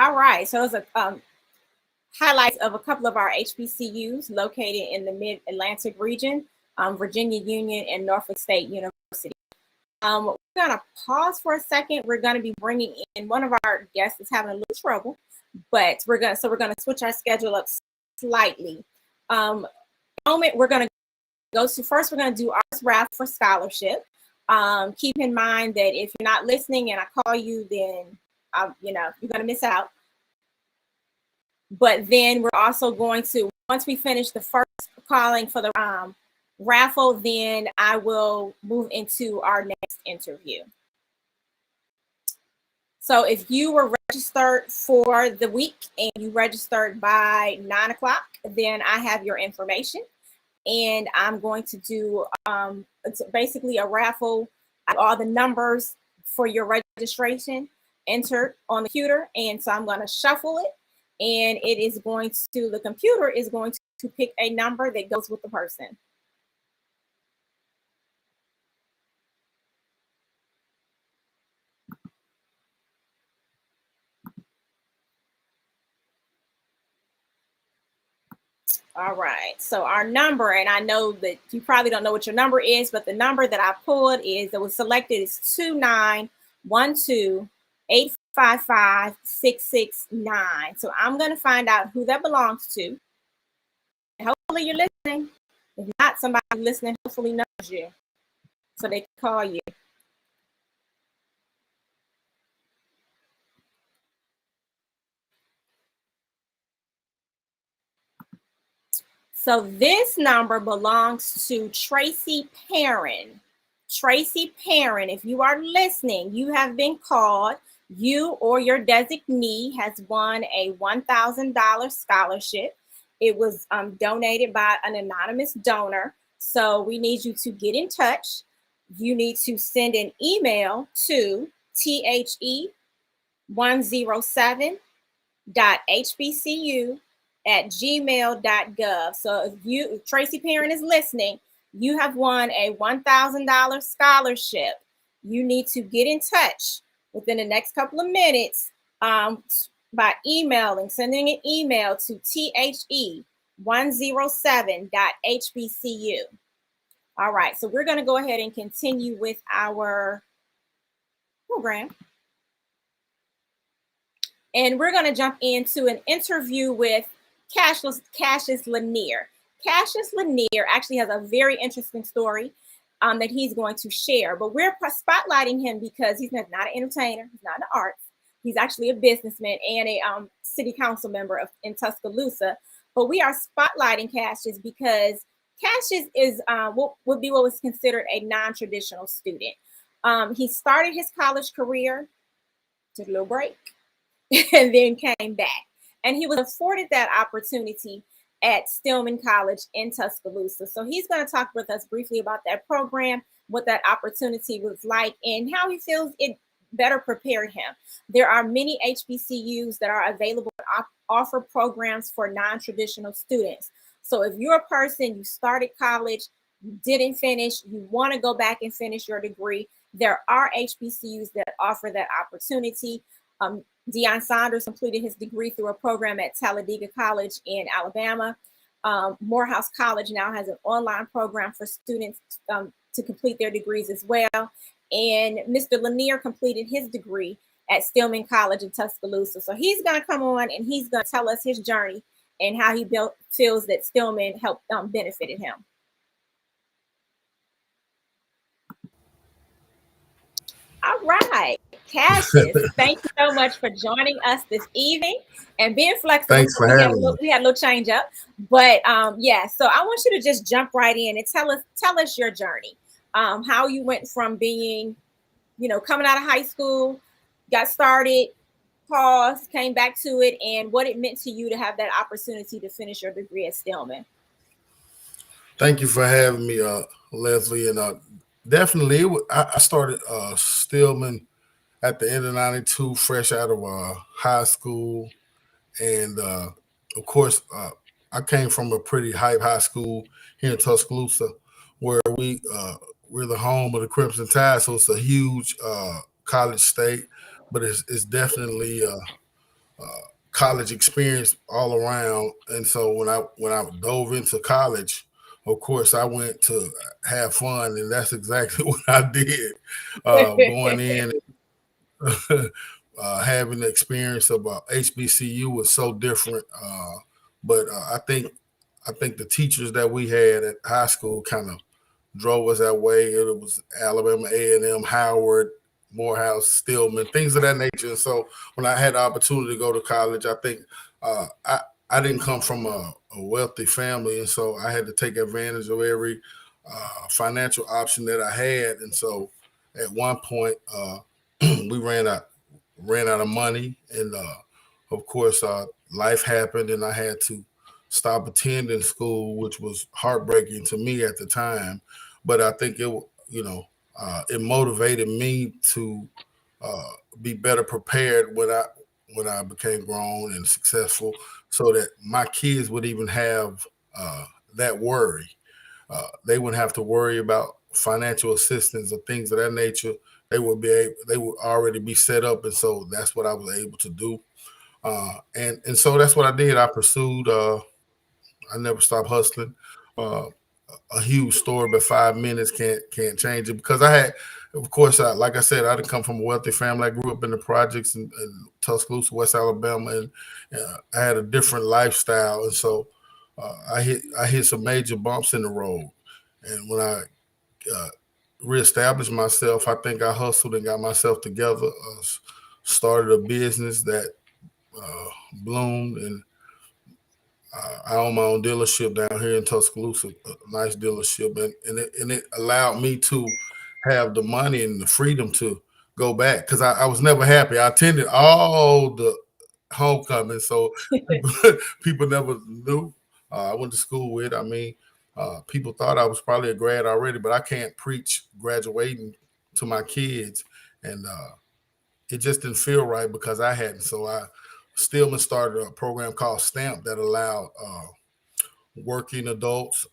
All right. So it's a highlights of a couple of our HBCUs located in the Mid-Atlantic region, Virginia Union and Norfolk State University. We're going to pause for a second. We're going to be bringing in one of our guests is having a little trouble, but we're going to switch our schedule up slightly. Moment we're going to go to first. We're going to do our raffle for scholarship. Keep in mind that if you're not listening and I call you, then you're going to miss out. But then we're also going to, once we finish the first calling for the raffle, then I will move into our next interview. So if you were registered for the week and you registered by 9 o'clock, then I have your information. And I'm going to do it's basically a raffle, all the numbers for your registration entered on the computer. And so I'm going to shuffle it. And the computer is going to pick a number that goes with the person. All right. So our number, and I know that you probably don't know what your number is, but the number that I pulled is that was selected is 2912-855-669. So I'm going to find out who that belongs to. Hopefully you're listening. If not, somebody listening hopefully knows you, so they can call you. So this number belongs to Tracy Perrin. Tracy Perrin, if you are listening, you have been called. You or your designee has won a $1,000 scholarship. It was donated by an anonymous donor. So we need you to get in touch. You need to send an email to the107.hbcu@gmail.gov. So if Tracy Perrin is listening, you have won a $1,000 scholarship. You need to get in touch within the next couple of minutes by sending an email to the107.hbcu. All right, so we're going to go ahead and continue with our program. And we're going to jump into an interview with Cassius Lanier. Cassius Lanier actually has a very interesting story that he's going to share, but we're spotlighting him because he's not an entertainer, he's not in the arts, he's actually a businessman and a city council member in Tuscaloosa. But we are spotlighting Cassius because Cassius is would be what was considered a non-traditional student. He started his college career, took a little break, and then came back. And he was afforded that opportunity at Stillman College in Tuscaloosa. So he's going to talk with us briefly about that program, what that opportunity was like, and how he feels it better prepared him. There are many HBCUs that are available to offer programs for non-traditional students. So if you're a person, you started college, you didn't finish, you want to go back and finish your degree, there are HBCUs that offer that opportunity. Deion Saunders completed his degree through a program at Talladega College in Alabama. Morehouse College now has an online program for students to complete their degrees as well. And Mr. Lanier completed his degree at Stillman College in Tuscaloosa. So he's going to come on and he's going to tell us his journey and how he feels that Stillman helped benefited him. All right, Cassius, thank you so much for joining us this evening and being flexible. Thanks for having me. We had a little change up, but yeah. So I want you to just jump right in and tell us your journey, how you went from being, coming out of high school, got started, paused, came back to it, and what it meant to you to have that opportunity to finish your degree at Stillman. Thank you for having me, Leslie, and definitely, I started Stillman at the end of '92, fresh out of high school, and of course, I came from a pretty hype high school here in Tuscaloosa, where we're the home of the Crimson Tide, so it's a huge college state, but it's definitely college experience all around. And so when I dove into college, of course, I went to have fun, and that's exactly what I did. Going in, having the experience of HBCU was so different, but I think the teachers that we had at high school kind of drove us that way. It was Alabama A&M, Howard, Morehouse, Stillman, things of that nature. And so when I had the opportunity to go to college, I think I didn't come from a wealthy family, and so I had to take advantage of every financial option that I had. And so at one point, we ran out of money, and of course, life happened, and I had to stop attending school, which was heartbreaking to me at the time. But I think it motivated me to be better prepared when I became grown and successful, so that my kids would even have that worry. They wouldn't have to worry about financial assistance or things of that nature. They would already be set up, and so that's what I was able to do. And so that's what I did. I pursued I never stop hustling. A huge story, but 5 minutes can't change it because I had, of course, like I said, I didn't come from a wealthy family. I grew up in the projects in Tuscaloosa, West Alabama, and I had a different lifestyle, and so I hit some major bumps in the road. And when I reestablished myself, I think I hustled and got myself together. Started a business that bloomed, and I own my own dealership down here in Tuscaloosa, a nice dealership, and it allowed me to have the money and the freedom to go back because I was never happy. I attended all the homecomings, so people never knew. I went to school with. I mean, people thought I was probably a grad already, but I can't preach graduating to my kids, and it just didn't feel right because I hadn't. So Stillman started a program called STAMP that allowed working adults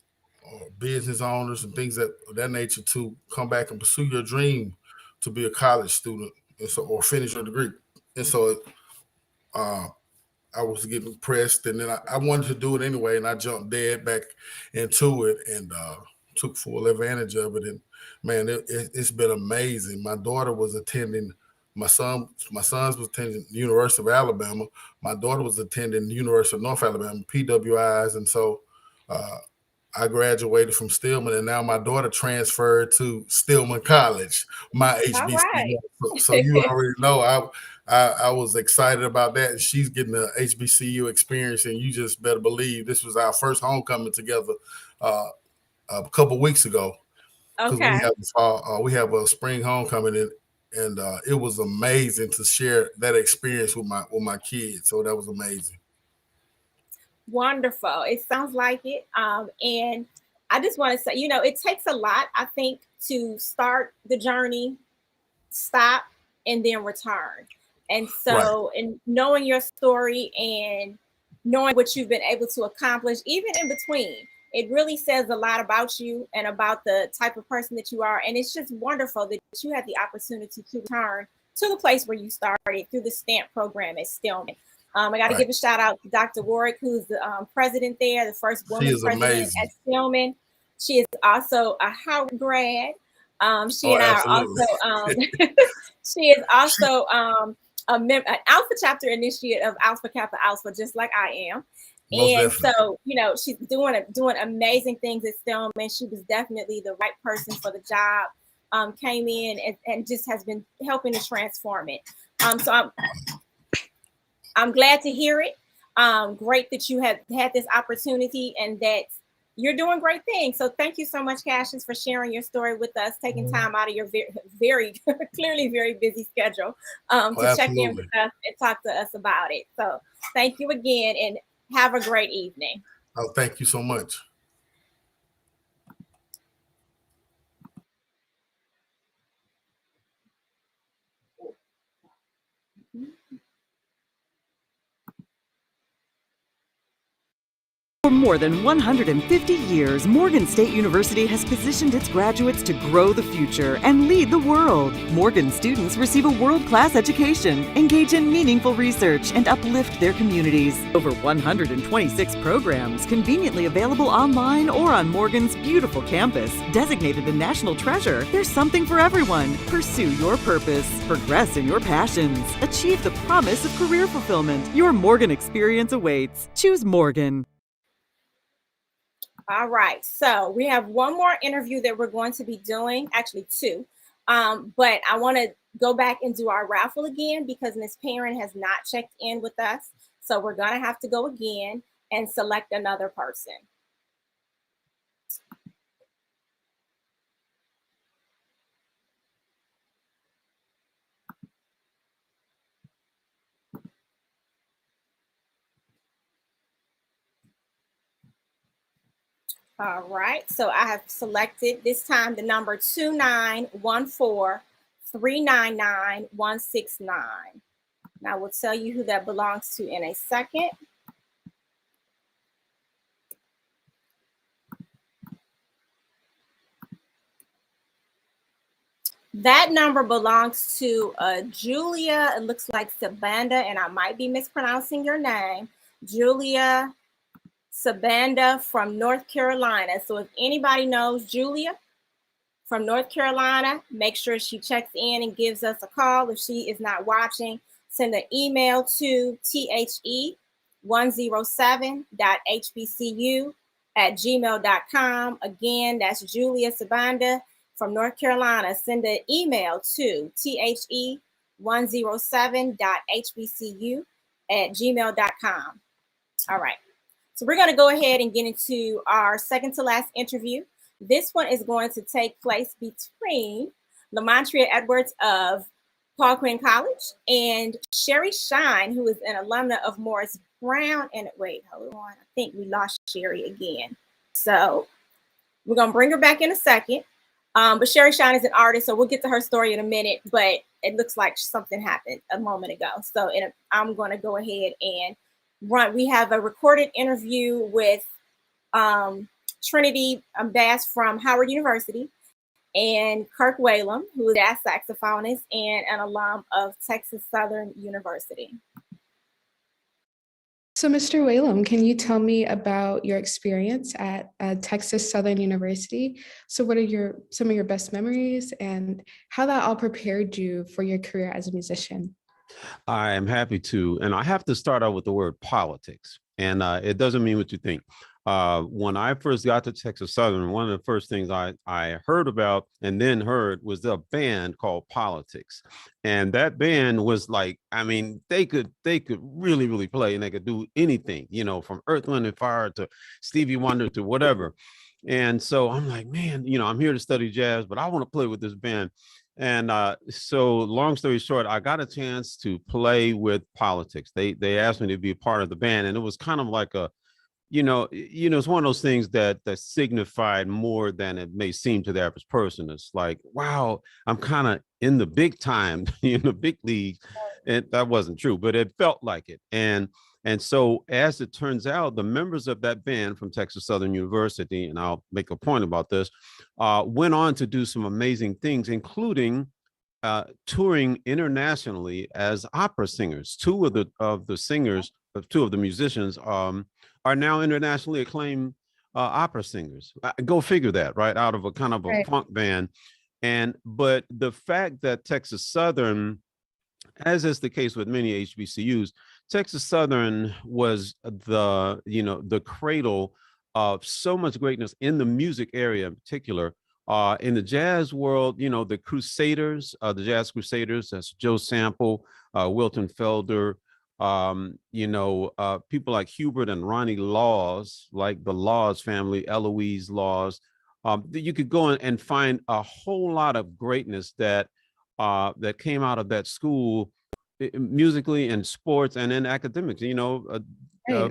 or business owners and things of that nature to come back and pursue your dream to be a college student and so, or finish your degree. And so I was getting pressed, and then I wanted to do it anyway, and I jumped dead back into it and took full advantage of it. And man, it's been amazing. My daughter was attending. My sons was attending the University of Alabama. My daughter was attending the University of North Alabama, PWIs, and so I graduated from Stillman, and now my daughter transferred to Stillman College, my All HBCU. right. So you already know I was excited about that, and she's getting the HBCU experience, and you just better believe this was our first homecoming together a couple weeks ago because Okay. we have a spring homecoming, and it was amazing to share that experience with my kids. So that was amazing. Wonderful. It sounds like it. And I just want to say, it takes a lot, I think, to start the journey, stop, and then return. And so, in knowing your story and knowing what you've been able to accomplish, even in between, it really says a lot about you and about the type of person that you are. And it's just wonderful that you had the opportunity to return to the place where you started through the STAMP program at Stillman. I got to give a shout out to Dr. Warwick, who's the president there, the first woman president at Stillman. She is also a Howard grad. She and I are also, she is also an Alpha chapter initiate of Alpha Kappa Alpha, just like I am. And so, she's doing amazing things at Stillman. She was definitely the right person for the job. Came in and just has been helping to transform it. So I'm glad to hear it. Great that you have had this opportunity and that you're doing great things. So thank you so much, Cassius, for sharing your story with us, taking time out of your very clearly very busy schedule to check in with us and talk to us about it. So thank you again and have a great evening. Oh, thank you so much. For more than 150 years, Morgan State University has positioned its graduates to grow the future and lead the world. Morgan students receive a world-class education, engage in meaningful research, and uplift their communities. Over 126 programs conveniently available online or on Morgan's beautiful campus. Designated the national treasure, there's something for everyone. Pursue your purpose, progress in your passions, achieve the promise of career fulfillment. Your Morgan experience awaits. Choose Morgan. All right, so we have one more interview that we're going to be doing, actually two, but I want to go back and do our raffle again because Ms. Perrin has not checked in with us. So we're going to have to go again and select another person. All right, so I have selected this time the number 2914399169. And I will tell you who that belongs to in a second. That number belongs to Julia, it looks like Sabanda, and I might be mispronouncing your name. Julia Sabanda from North Carolina. So if anybody knows Julia from North Carolina, make sure she checks in and gives us a call. If she is not watching, send an email to the107.hbcu@gmail.com. Again, that's Julia Sabanda from North Carolina. Send an email to the107.hbcu@gmail.com. All right. So we're going to go ahead and get into our second to last interview. This one is going to take place between Lamontria Edwards of Paul Quinn College and Sherry Shine, who is an alumna of Morris Brown. And wait, hold on. I think we lost Sherry again. So we're going to bring her back in a second. But Sherry Shine is an artist, so we'll get to her story in a minute. But it looks like something happened a moment ago. So I'm going to go ahead and we have a recorded interview with Trinity Bass from Howard University and Kirk Whalum, who is a jazz saxophonist and an alum of Texas Southern University. So, Mr. Whalum, can you tell me about your experience at Texas Southern University? So what are some of your best memories and how that all prepared you for your career as a musician? I am happy to. And I have to start out with the word politics. And it doesn't mean what you think. When I first got to Texas Southern, one of the first things I heard about and then heard was the band called Politics. And that band was like, I mean, they could really, really play and they could do anything, you know, from Earth, Wind and Fire to Stevie Wonder to whatever. And so I'm like, man, you know, I'm here to study jazz, but I want to play with this band. And so long story short, I got a chance to play with Politics. They asked me to be a part of the band, and it was kind of like a, it's one of those things that signified more than it may seem to the average person. It's like, wow, I'm kind of in the big time, in the big league. And that wasn't true, but it felt like it. And so as it turns out, the members of that band from Texas Southern University, and I'll make a point about this, went on to do some amazing things, including touring internationally as opera singers. Two of the musicians are now internationally acclaimed opera singers. Go figure that, right? Out of a kind of a funk band. But the fact that Texas Southern, as is the case with many HBCUs, Texas Southern was the cradle of so much greatness in the music area in particular. In the jazz world, the Crusaders, the Jazz Crusaders, that's Joe Sample, Wilton Felder, people like Hubert and Ronnie Laws, like the Laws family, Eloise Laws. You could go and find a whole lot of greatness that came out of that school, musically and sports and in academics.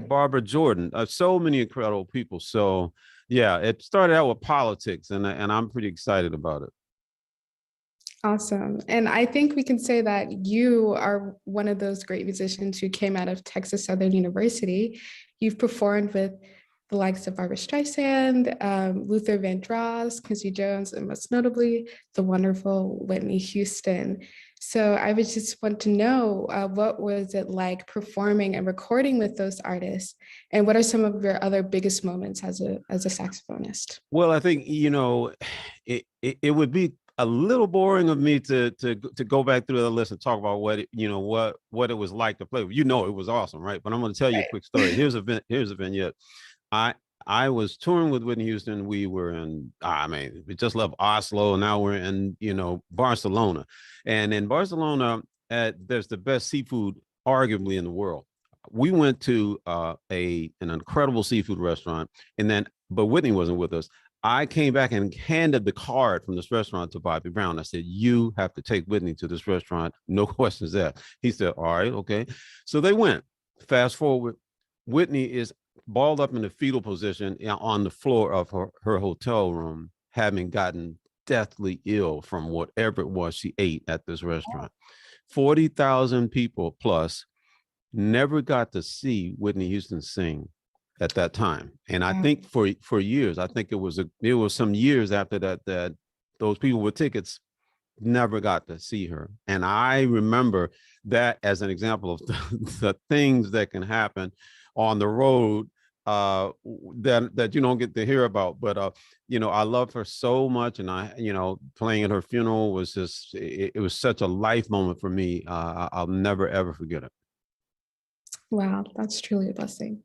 Barbara Jordan, so many incredible people. So yeah, it started out with Politics, and I'm pretty excited about it. Awesome. And I think we can say that you are one of those great musicians who came out of Texas Southern University. You've performed with the likes of Barbra Streisand, Luther Vandross, Quincy Jones, and most notably, the wonderful Whitney Houston. So I would just want to know, what was it like performing and recording with those artists? And what are some of your other biggest moments as a saxophonist? Well, I think, it would be a little boring of me to go back through the list and talk about what it was like to play. It was awesome, right? But I'm going to tell you a quick story. Here's a vignette. I was touring with Whitney Houston. We were in, we just left Oslo. Now we're in, Barcelona. And in Barcelona, there's the best seafood arguably in the world. We went to an incredible seafood restaurant, but Whitney wasn't with us. I came back and handed the card from this restaurant to Bobby Brown. I said, you have to take Whitney to this restaurant. No questions asked. He said, all right, okay. So they went. Fast forward, Whitney is balled up in the fetal position on the floor of her hotel room, having gotten deathly ill from whatever it was she ate at this restaurant. 40,000 people plus never got to see Whitney Houston sing at that time. And I think for years, I think it was some years after that those people with tickets never got to see her. And I remember that as an example of the things that can happen on the road that you don't get to hear about. But I love her so much, and playing at her funeral was just it was such a life moment for me. I'll never ever forget it. Wow, that's truly a blessing.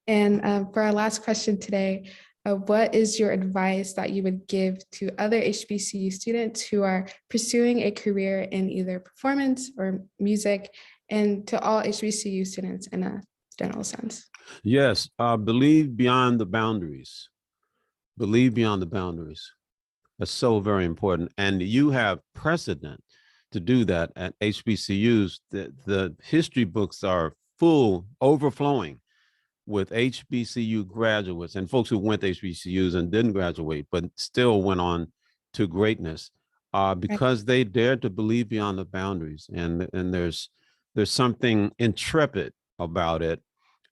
And for our last question today, what is your advice that you would give to other HBCU students who are pursuing a career in either performance or music, and to all HBCU students in a general sense? Yes, believe beyond the boundaries. Believe beyond the boundaries. That's so very important. And you have precedent to do that at HBCUs. The history books are full, overflowing with HBCU graduates and folks who went to HBCUs and didn't graduate, but still went on to greatness because they dared to believe beyond the boundaries. And there's something intrepid about it.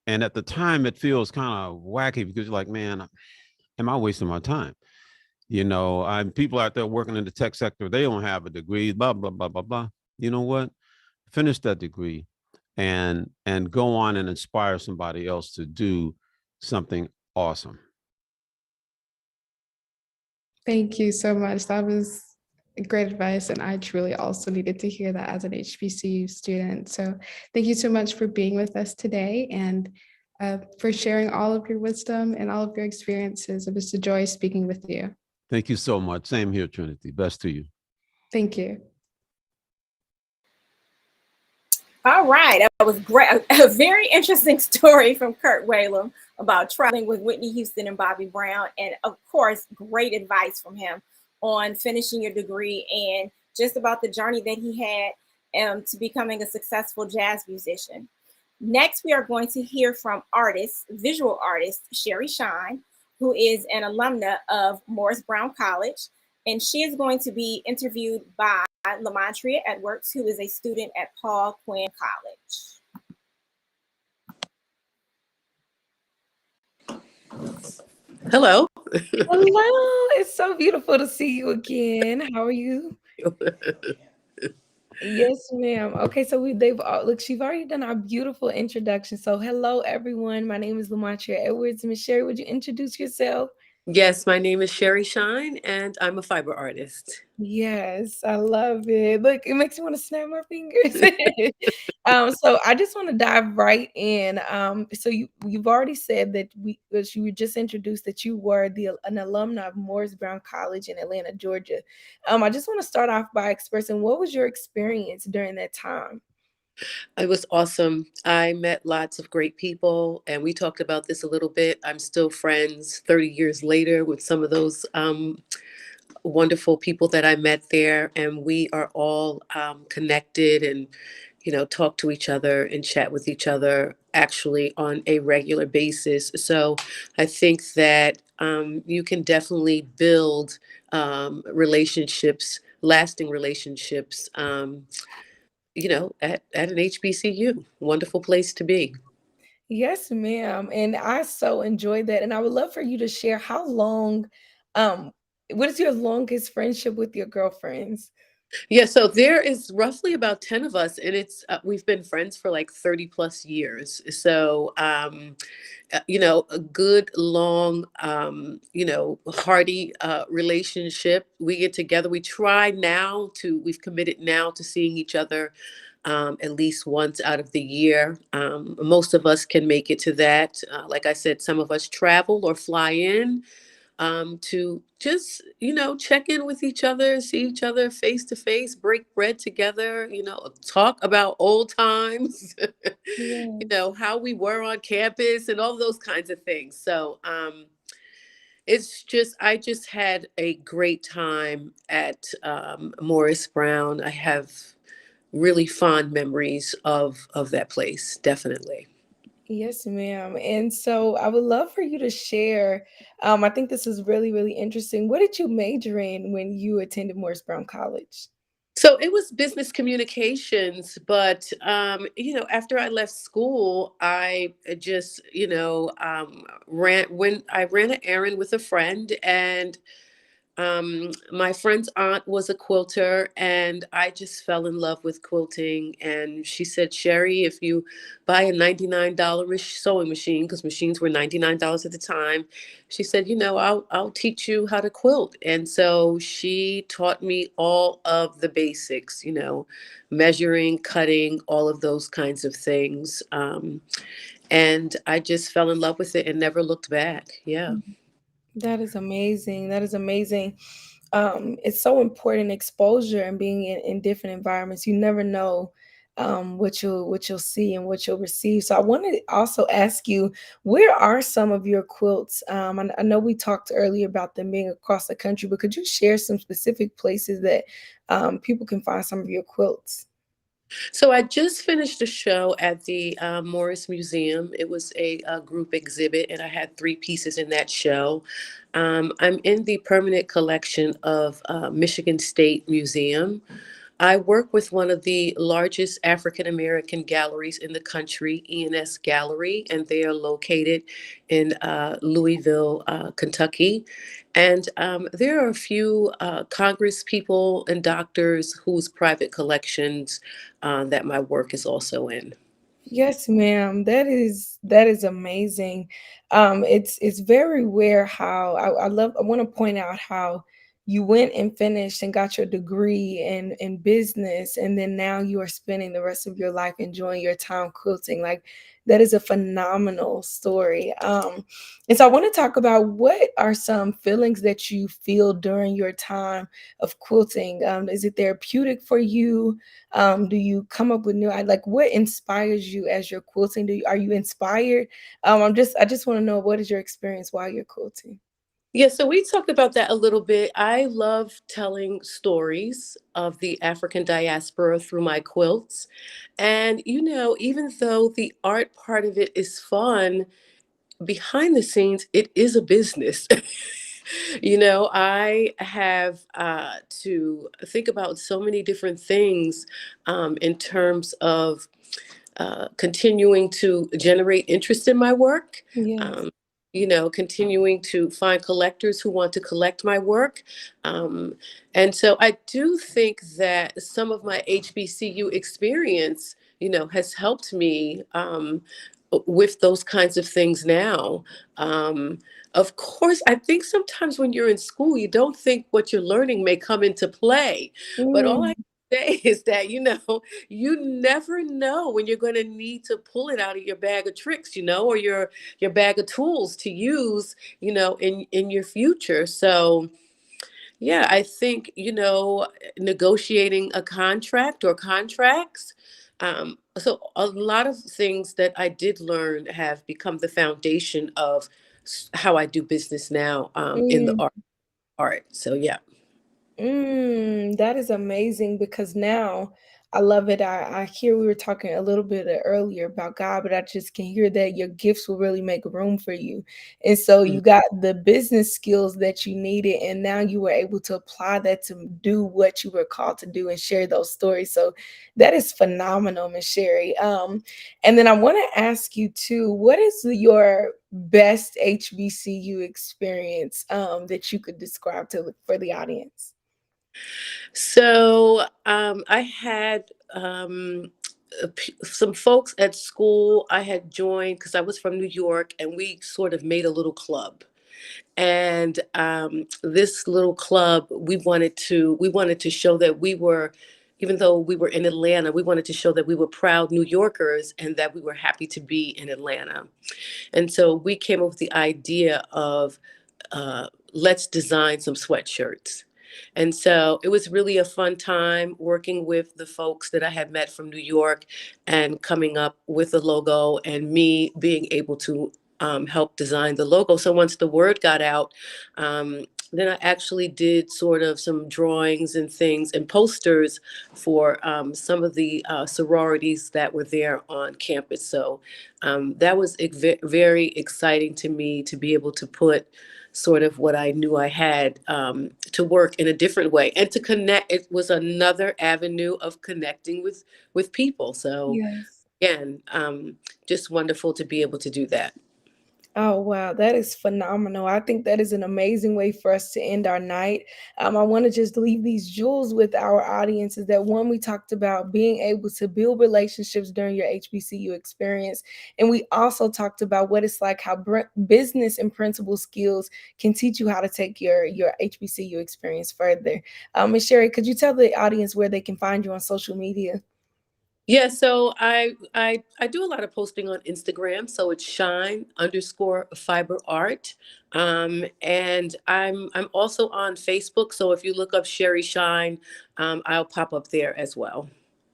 And at the time, it feels kind of wacky because you're like, man, am I wasting my time? I'm people out there working in the tech sector, they don't have a degree, blah, blah, blah, blah, blah. You know what? Finish that degree and go on and inspire somebody else to do something awesome. Thank you so much. That was great advice. And I truly also needed to hear that as an HBCU student. So thank you so much for being with us today and for sharing all of your wisdom and all of your experiences. It was a joy speaking with you. Thank you so much. Same here, Trinity. Best to you. Thank you. All right, that was great. A very interesting story from Kurt Whalum about traveling with Whitney Houston and Bobby Brown. And of course, great advice from him on finishing your degree and just about the journey that he had to becoming a successful jazz musician. Next, we are going to hear from visual artist, Sherry Shine, who is an alumna of Morris Brown College. And she is going to be interviewed by Lamontria Edwards, who is a student at Paul Quinn College. Hello. Hello. It's so beautiful to see you again. How are you? Yes, ma'am. Okay, so they've look, she's already done our beautiful introduction. So hello, everyone. My name is Lamontria Edwards. Miss Sherry, would you introduce yourself? Yes, my name is Sherry Shine, and I'm a fiber artist. Yes, I love it. Look, it makes me want to snap my fingers. So I just want to dive right in. So you've already said that you were just introduced that you were an alumni of Morris Brown College in Atlanta, Georgia. I just want to start off by expressing what was your experience during that time? It was awesome. I met lots of great people, and we talked about this a little bit. I'm still friends 30 years later with some of those wonderful people that I met there, and we are all connected and, talk to each other and chat with each other actually on a regular basis. So I think that you can definitely build relationships, lasting relationships, at an HBCU. Wonderful place to be. Yes, ma'am. And I so enjoyed that. And I would love for you to share how long, what is your longest friendship with your girlfriends? Yeah, so there is roughly about 10 of us, and it's we've been friends for like 30 plus years. So a good long hearty relationship. We get together, we've committed now to seeing each other at least once out of the year. Most of us can make it to that. Like I said, some of us travel or fly in to just, check in with each other, see each other face to face, break bread together, talk about old times, Yes. how we were on campus and all those kinds of things. So I just had a great time at Morris Brown. I have really fond memories of that place, definitely. Yes, ma'am. And so I would love for you to share. I think this is really, really interesting. What did you major in when you attended Morris Brown College? So it was business communications, but after I left school, I just ran an errand with a friend, and My friend's aunt was a quilter, and I just fell in love with quilting. And she said, Sherry, if you buy a $99 sewing machine, because machines were $99 at the time, she said, I'll teach you how to quilt. And so she taught me all of the basics, measuring, cutting, all of those kinds of things. And I just fell in love with it and never looked back. Yeah. That is amazing. That is amazing. It's so important, exposure and being in different environments. You never know what you'll see and what you'll receive. So I want to also ask you, where are some of your quilts? I know we talked earlier about them being across the country, but could you share some specific places that people can find some of your quilts? So I just finished a show at the Morris Museum. It was a group exhibit, and I had 3 pieces in that show. I'm in the permanent collection of Michigan State Museum. I work with one of the largest African American galleries in the country, ENS Gallery, and they are located in Louisville, Kentucky. And there are a few Congress people and doctors whose private collections that my work is also in. Yes, ma'am. That is amazing. It's very rare how I want to point out how you went and finished and got your degree in business, and then now you are spending the rest of your life enjoying your time quilting. Like that is a phenomenal story. And so I want to talk about what are some feelings that you feel during your time of quilting. Is it therapeutic for you? Do you come up with like what inspires you as you're quilting? Are you inspired? I just want to know, what is your experience while you're quilting? Yeah, so we talked about that a little bit. I love telling stories of the African diaspora through my quilts. And, even though the art part of it is fun, behind the scenes, it is a business. I have to think about so many different things in terms of continuing to generate interest in my work, Yes. um, continuing to find collectors who want to collect my work. Um, and so I do think that some of my HBCU experience, has helped me with those kinds of things now. Um, of course, I think sometimes when you're in school, you don't think what you're learning may come into play. But all I Mm. say is that, you never know when you're going to need to pull it out of your bag of tricks, or your bag of tools to use, in your future. So yeah, I think, negotiating a contract or contracts. So a lot of things that I did learn have become the foundation of how I do business now in the Mm. art. So yeah. That is amazing because now I love it. I hear we were talking a little bit earlier about God, but I just can hear that your gifts will really make room for you. And so Mhm. you got the business skills that you needed, and now you were able to apply that to do what you were called to do and share those stories. So that is phenomenal, Miss Sherry. And then I want to ask you too, what is your best HBCU experience that you could describe for the audience? So I had some folks at school I had joined because I was from New York, and we sort of made a little club. And this little club, we wanted to show that we were, even though we were in Atlanta, we wanted to show that we were proud New Yorkers and that we were happy to be in Atlanta. And so we came up with the idea of let's design some sweatshirts. And so it was really a fun time working with the folks that I had met from New York and coming up with the logo, and me being able to help design the logo. So once the word got out, then I actually did sort of some drawings and things and posters for some of the sororities that were there on campus. So that was very exciting to me to be able to put sort of what I knew I had to work in a different way and to connect. It was another avenue of connecting with people. So Yes. again, just wonderful to be able to do that. Oh, wow. That is phenomenal. I think that is an amazing way for us to end our night. I want to just leave these jewels with our audience is that one, we talked about being able to build relationships during your HBCU experience. And we also talked about what it's like, how business and principal skills can teach you how to take your HBCU experience further. Ms. Sherry, could you tell the audience where they can find you on social media? Yeah, so I do a lot of posting on Instagram. So it's shine_fiber art. And I'm also on Facebook. So if you look up Sherry Shine, I'll pop up there as well.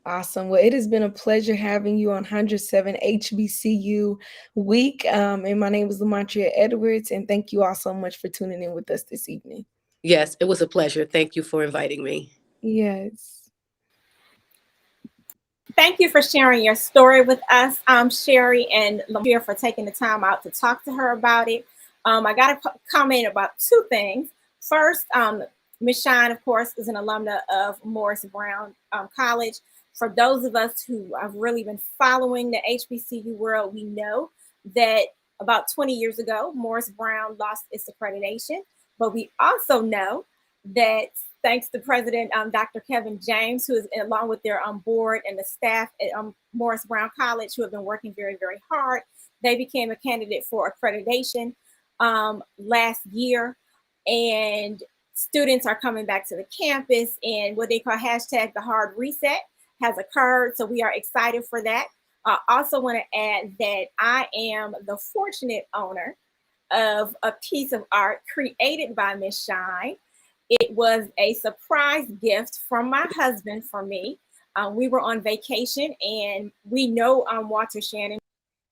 Awesome. Well, it has been a pleasure having you on 107 HBCU Week. And my name is Lamontria Edwards. And thank you all so much for tuning in with us this evening. Yes, it was a pleasure. Thank you for inviting me. Yes. Thank you for sharing your story with us, Sherry, and Lamontria for taking the time out to talk to her about it. I got to comment about two things. First, Ms. Shine, of course, is an alumna of Morris Brown College. For those of us who have really been following the HBCU world, we know that about 20 years ago, Morris Brown lost its accreditation. But we also know that thanks to President Dr. Kevin James, who is along with their board and the staff at Morris Brown College, who have been working very, very hard. They became a candidate for accreditation last year, and students are coming back to the campus, and what they call hashtag the hard reset has occurred. So we are excited for that. I also want to add that I am the fortunate owner of a piece of art created by Miss Shine. It was a surprise gift from my husband for me. We were on vacation, and we know Walter Shannon,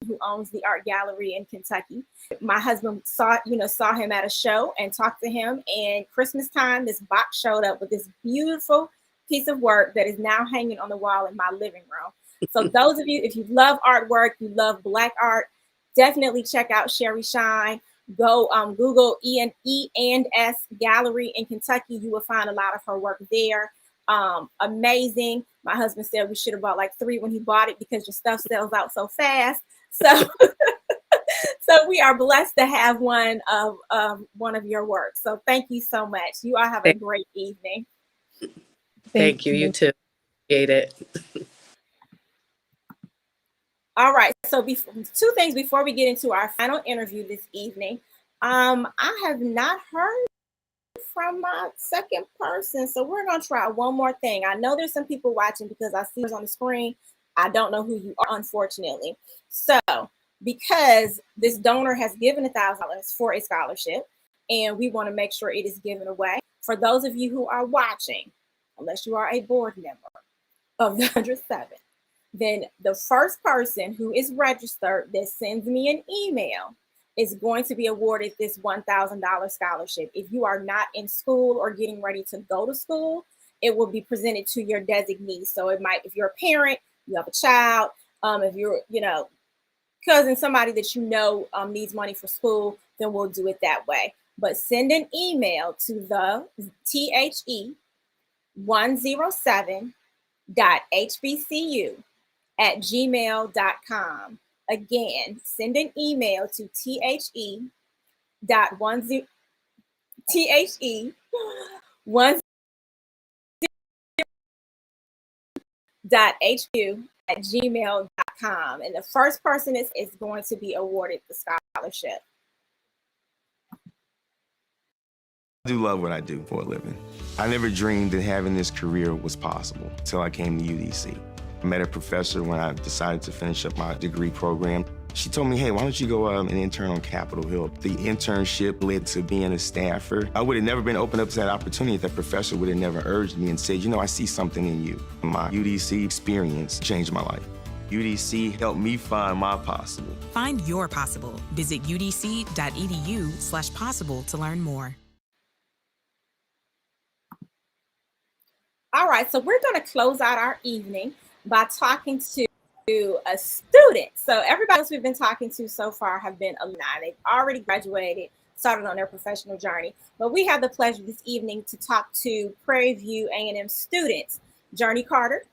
who owns the art gallery in Kentucky. My husband saw him at a show and talked to him. And Christmas time, this box showed up with this beautiful piece of work that is now hanging on the wall in my living room. So those of you, if you love artwork, you love Black art, definitely check out Sherry Shine. Go Google E&S Gallery in Kentucky. You will find a lot of her work there. Amazing. My husband said we should have bought like 3 when he bought it because your stuff sells out so fast. So, so we are blessed to have one of your works. So thank you so much. You all have a great evening. Thank you. You too. Appreciate it. All right. So 2 things before we get into our final interview this evening. I have not heard from my second person. So we're going to try one more thing. I know there's some people watching because I see it on the screen. I don't know who you are, unfortunately. So because this donor has given $1,000 for a scholarship, and we want to make sure it is given away. For those of you who are watching, unless you are a board member of the 107, then the first person who is registered that sends me an email is going to be awarded this $1,000 scholarship. If you are not in school or getting ready to go to school, it will be presented to your designee. So it might, if you're a parent, you have a child, if you're, cousin, somebody that needs money for school, then we'll do it that way. But send an email to the the107.hbcu@gmail.com. Again, send an email to the1 hq@gmail.com, and the first person is going to be awarded the scholarship. I do love what I do for a living. I never dreamed that having this career was possible until I came to UDC. I met a professor when I decided to finish up my degree program. She told me, hey, why don't you go and intern on Capitol Hill? The internship led to being a staffer. I would have never been opened up to that opportunity if that professor would have never urged me and said, I see something in you. My UDC experience changed my life. UDC helped me find my possible. Find your possible. Visit udc.edu/possible to learn more. All right, so we're going to close out our evening by talking to a student. So everybody else we've been talking to so far have been alumni. They've already graduated, started on their professional journey. But we have the pleasure this evening to talk to Prairie View A&M students, Journey Carter.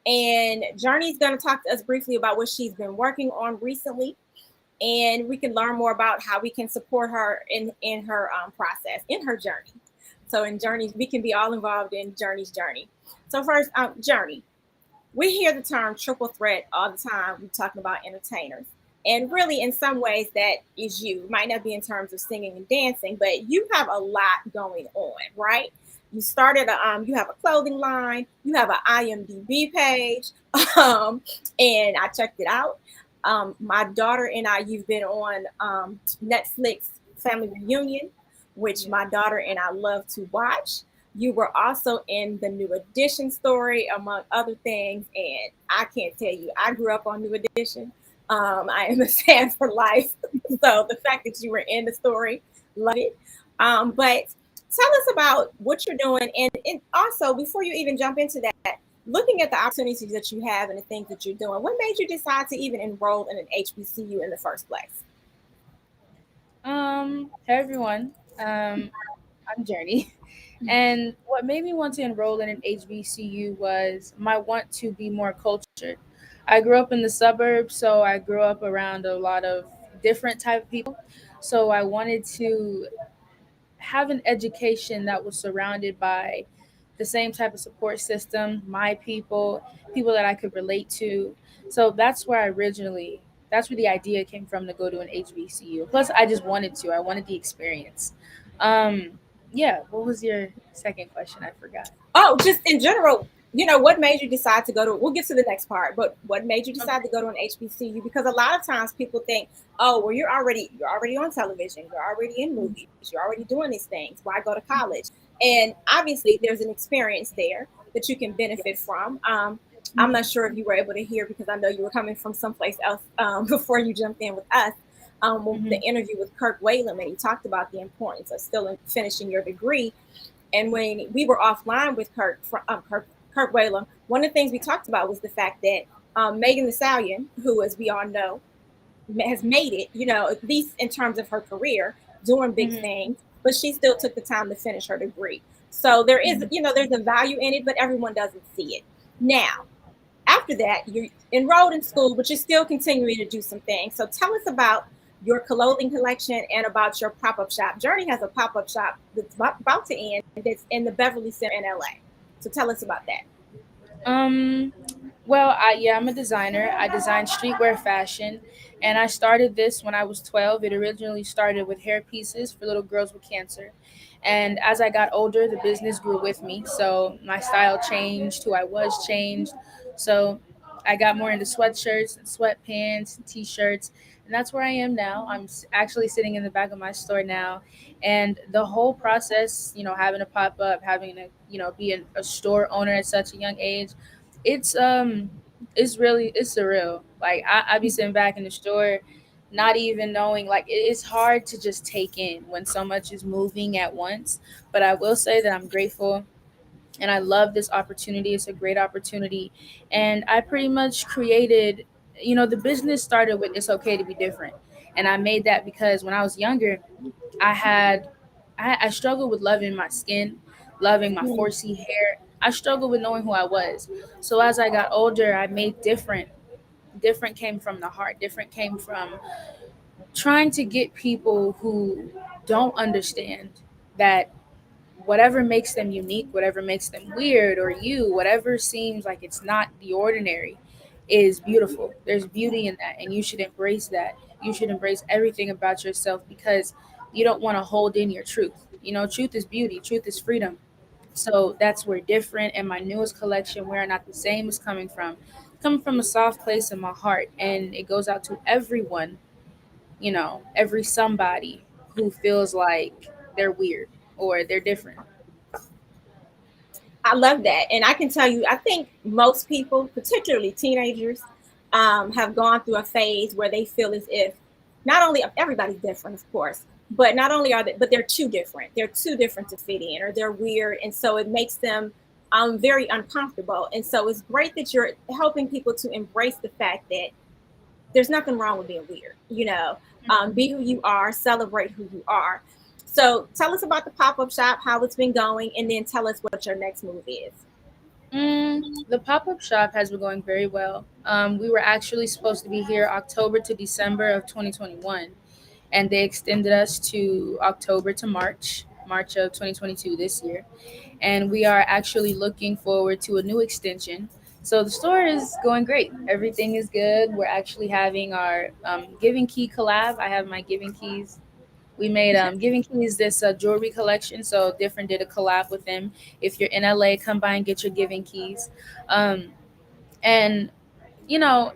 And Journey's going to talk to us briefly about what she's been working on recently. and we can learn more about how we can support her in her process, in her journey. So in Journey's, we can be all involved in Journey's journey. So first, Journey, we hear the term triple threat all the time. We're talking about entertainers. And really, in some ways, that is you. It might not be in terms of singing and dancing, but you have a lot going on, right? You started you have a clothing line, you have an IMDb page, and I checked it out. My daughter and I, you've been on Netflix Family Reunion, which my daughter and I love to watch. You were also in the New Edition story, among other things. And I can't tell you, I grew up on New Edition. I am a fan for life. So the fact that you were in the story, love it. But tell us about what you're doing. And also, before you even jump into that, looking at the opportunities that you have and the things that you're doing, what made you decide to even enroll in an HBCU in the first place? Hey everyone. I'm Journey. And what made me want to enroll in an HBCU was my want to be more cultured. I grew up in the suburbs, so I grew up around a lot of different type of people. So I wanted to have an education that was surrounded by the same type of support system, my people, people that I could relate to. So that's where the idea came from to go to an HBCU. Plus, I just wanted to. I wanted the experience. Yeah. What was your second question? I forgot. Oh, just in general, what made you decide to go to, we'll get to the next part, but what made you decide to go to an HBCU? Because a lot of times people think, oh, well, you're already on television, you're already in movies, you're already doing these things. Why go to college? And obviously there's an experience there that you can benefit from. I'm not sure if you were able to hear because I know you were coming from someplace else before you jumped in with us. The interview with Kirk Whalum, and he talked about the importance of still finishing your degree. And when we were offline with Kirk Whalum, one of the things we talked about was the fact that Megan Thee Stallion, who, as we all know, has made it, at least in terms of her career, doing big things, but she still took the time to finish her degree. So there is, there's a value in it, but everyone doesn't see it. Now, after that, you're enrolled in school, but you're still continuing to do some things. So tell us about your clothing collection and about your pop-up shop. Journey has a pop-up shop that's about to end that's in the Beverly Center in LA. So tell us about that. Well, I'm a designer. I design streetwear fashion, and I started this when I was 12. It originally started with hair pieces for little girls with cancer. And as I got older, the business grew with me. So my style changed, who I was changed. So I got more into sweatshirts and sweatpants and t-shirts, and that's where I am now. Actually sitting in the back of my store now, and the whole process, having to pop up, having to, be a store owner at such a young age, it's surreal. Like I be sitting back in the store not even knowing, like it's hard to just take in when so much is moving at once. But I will say that I'm grateful and I love this opportunity. It's a great opportunity. And I pretty much created, the business started with it's okay to be different. And I made that because when I was younger, I had I struggled with loving my skin, loving my 4C hair. I struggled with knowing who I was. So as I got older, I made different. Different came from the heart. Different came from trying to get people who don't understand that whatever makes them unique, whatever makes them weird or whatever seems like it's not the ordinary is beautiful. There's beauty in that, and you should embrace that. You should embrace everything about yourself because you don't want to hold in your truth. Truth is beauty, truth is freedom. So that's where different and my newest collection, Where Not the Same, is coming from a soft place in my heart, and it goes out to everyone, every somebody who feels like they're weird or they're different. I love that. And I can tell you, I think most people, particularly teenagers, have gone through a phase where they feel as if not only everybody's different, of course, but not only are they, but they're too different. They're too different to fit in, or they're weird. And so it makes them very uncomfortable. And so it's great that you're helping people to embrace the fact that there's nothing wrong with being weird, be who you are, celebrate who you are. So tell us about the pop-up shop, how it's been going, and then tell us what your next move is. The pop-up shop has been going very well. We were actually supposed to be here October to December of 2021, and they extended us to October to March of 2022 this year. And we are actually looking forward to a new extension. So the store is going great. Everything is good. We're actually having our Giving Key collab. I have my Giving Keys. We made Giving Keys this jewelry collection. So Different did a collab with them. If you're in LA, come by and get your Giving Keys. And you know,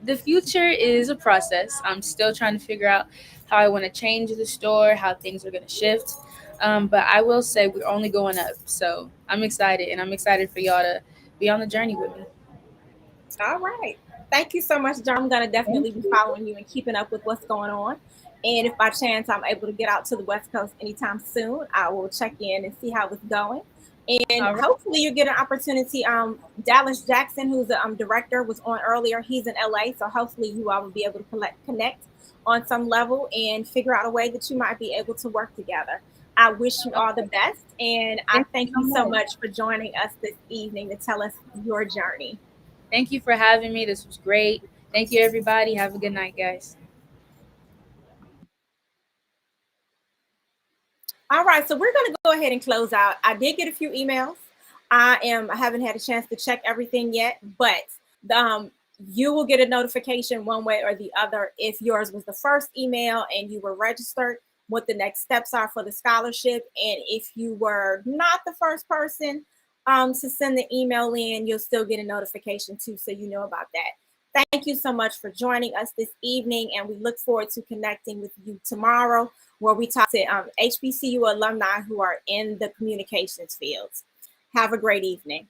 the future is a process. I'm still trying to figure out how I want to change the store, how things are going to shift. But I will say we're only going up. So I'm excited, and I'm excited for y'all to be on the journey with me. All right. Thank you so much, John. I'm going to Thank definitely be you. following you and keeping up with what's going on. And if by chance I'm able to get out to the West Coast anytime soon, I will check in and see how it's going. And All right. hopefully you get an opportunity. Dallas Jackson, who's the director, was on earlier. He's in LA, so hopefully you all will be able to connect on some level and figure out a way that you might be able to work together. I wish you all the Okay. best, and I Thank you thank so you so much. much for joining us this evening to tell us your journey. Thank you for having me. This was great. Thank you, everybody. Have a good night, guys. All right, so we're going to go ahead and close out. I did get a few emails. I haven't had a chance to check everything yet, but um, you will get a notification one way or the other if yours was the first email and you were registered, what the next steps are for the scholarship. And if you were not the first person to send the email in, you'll still get a notification too, so you know about that. Thank you so much for joining us this evening, and we look forward to connecting with you tomorrow, where we talk to HBCU alumni who are in the communications fields. Have a great evening.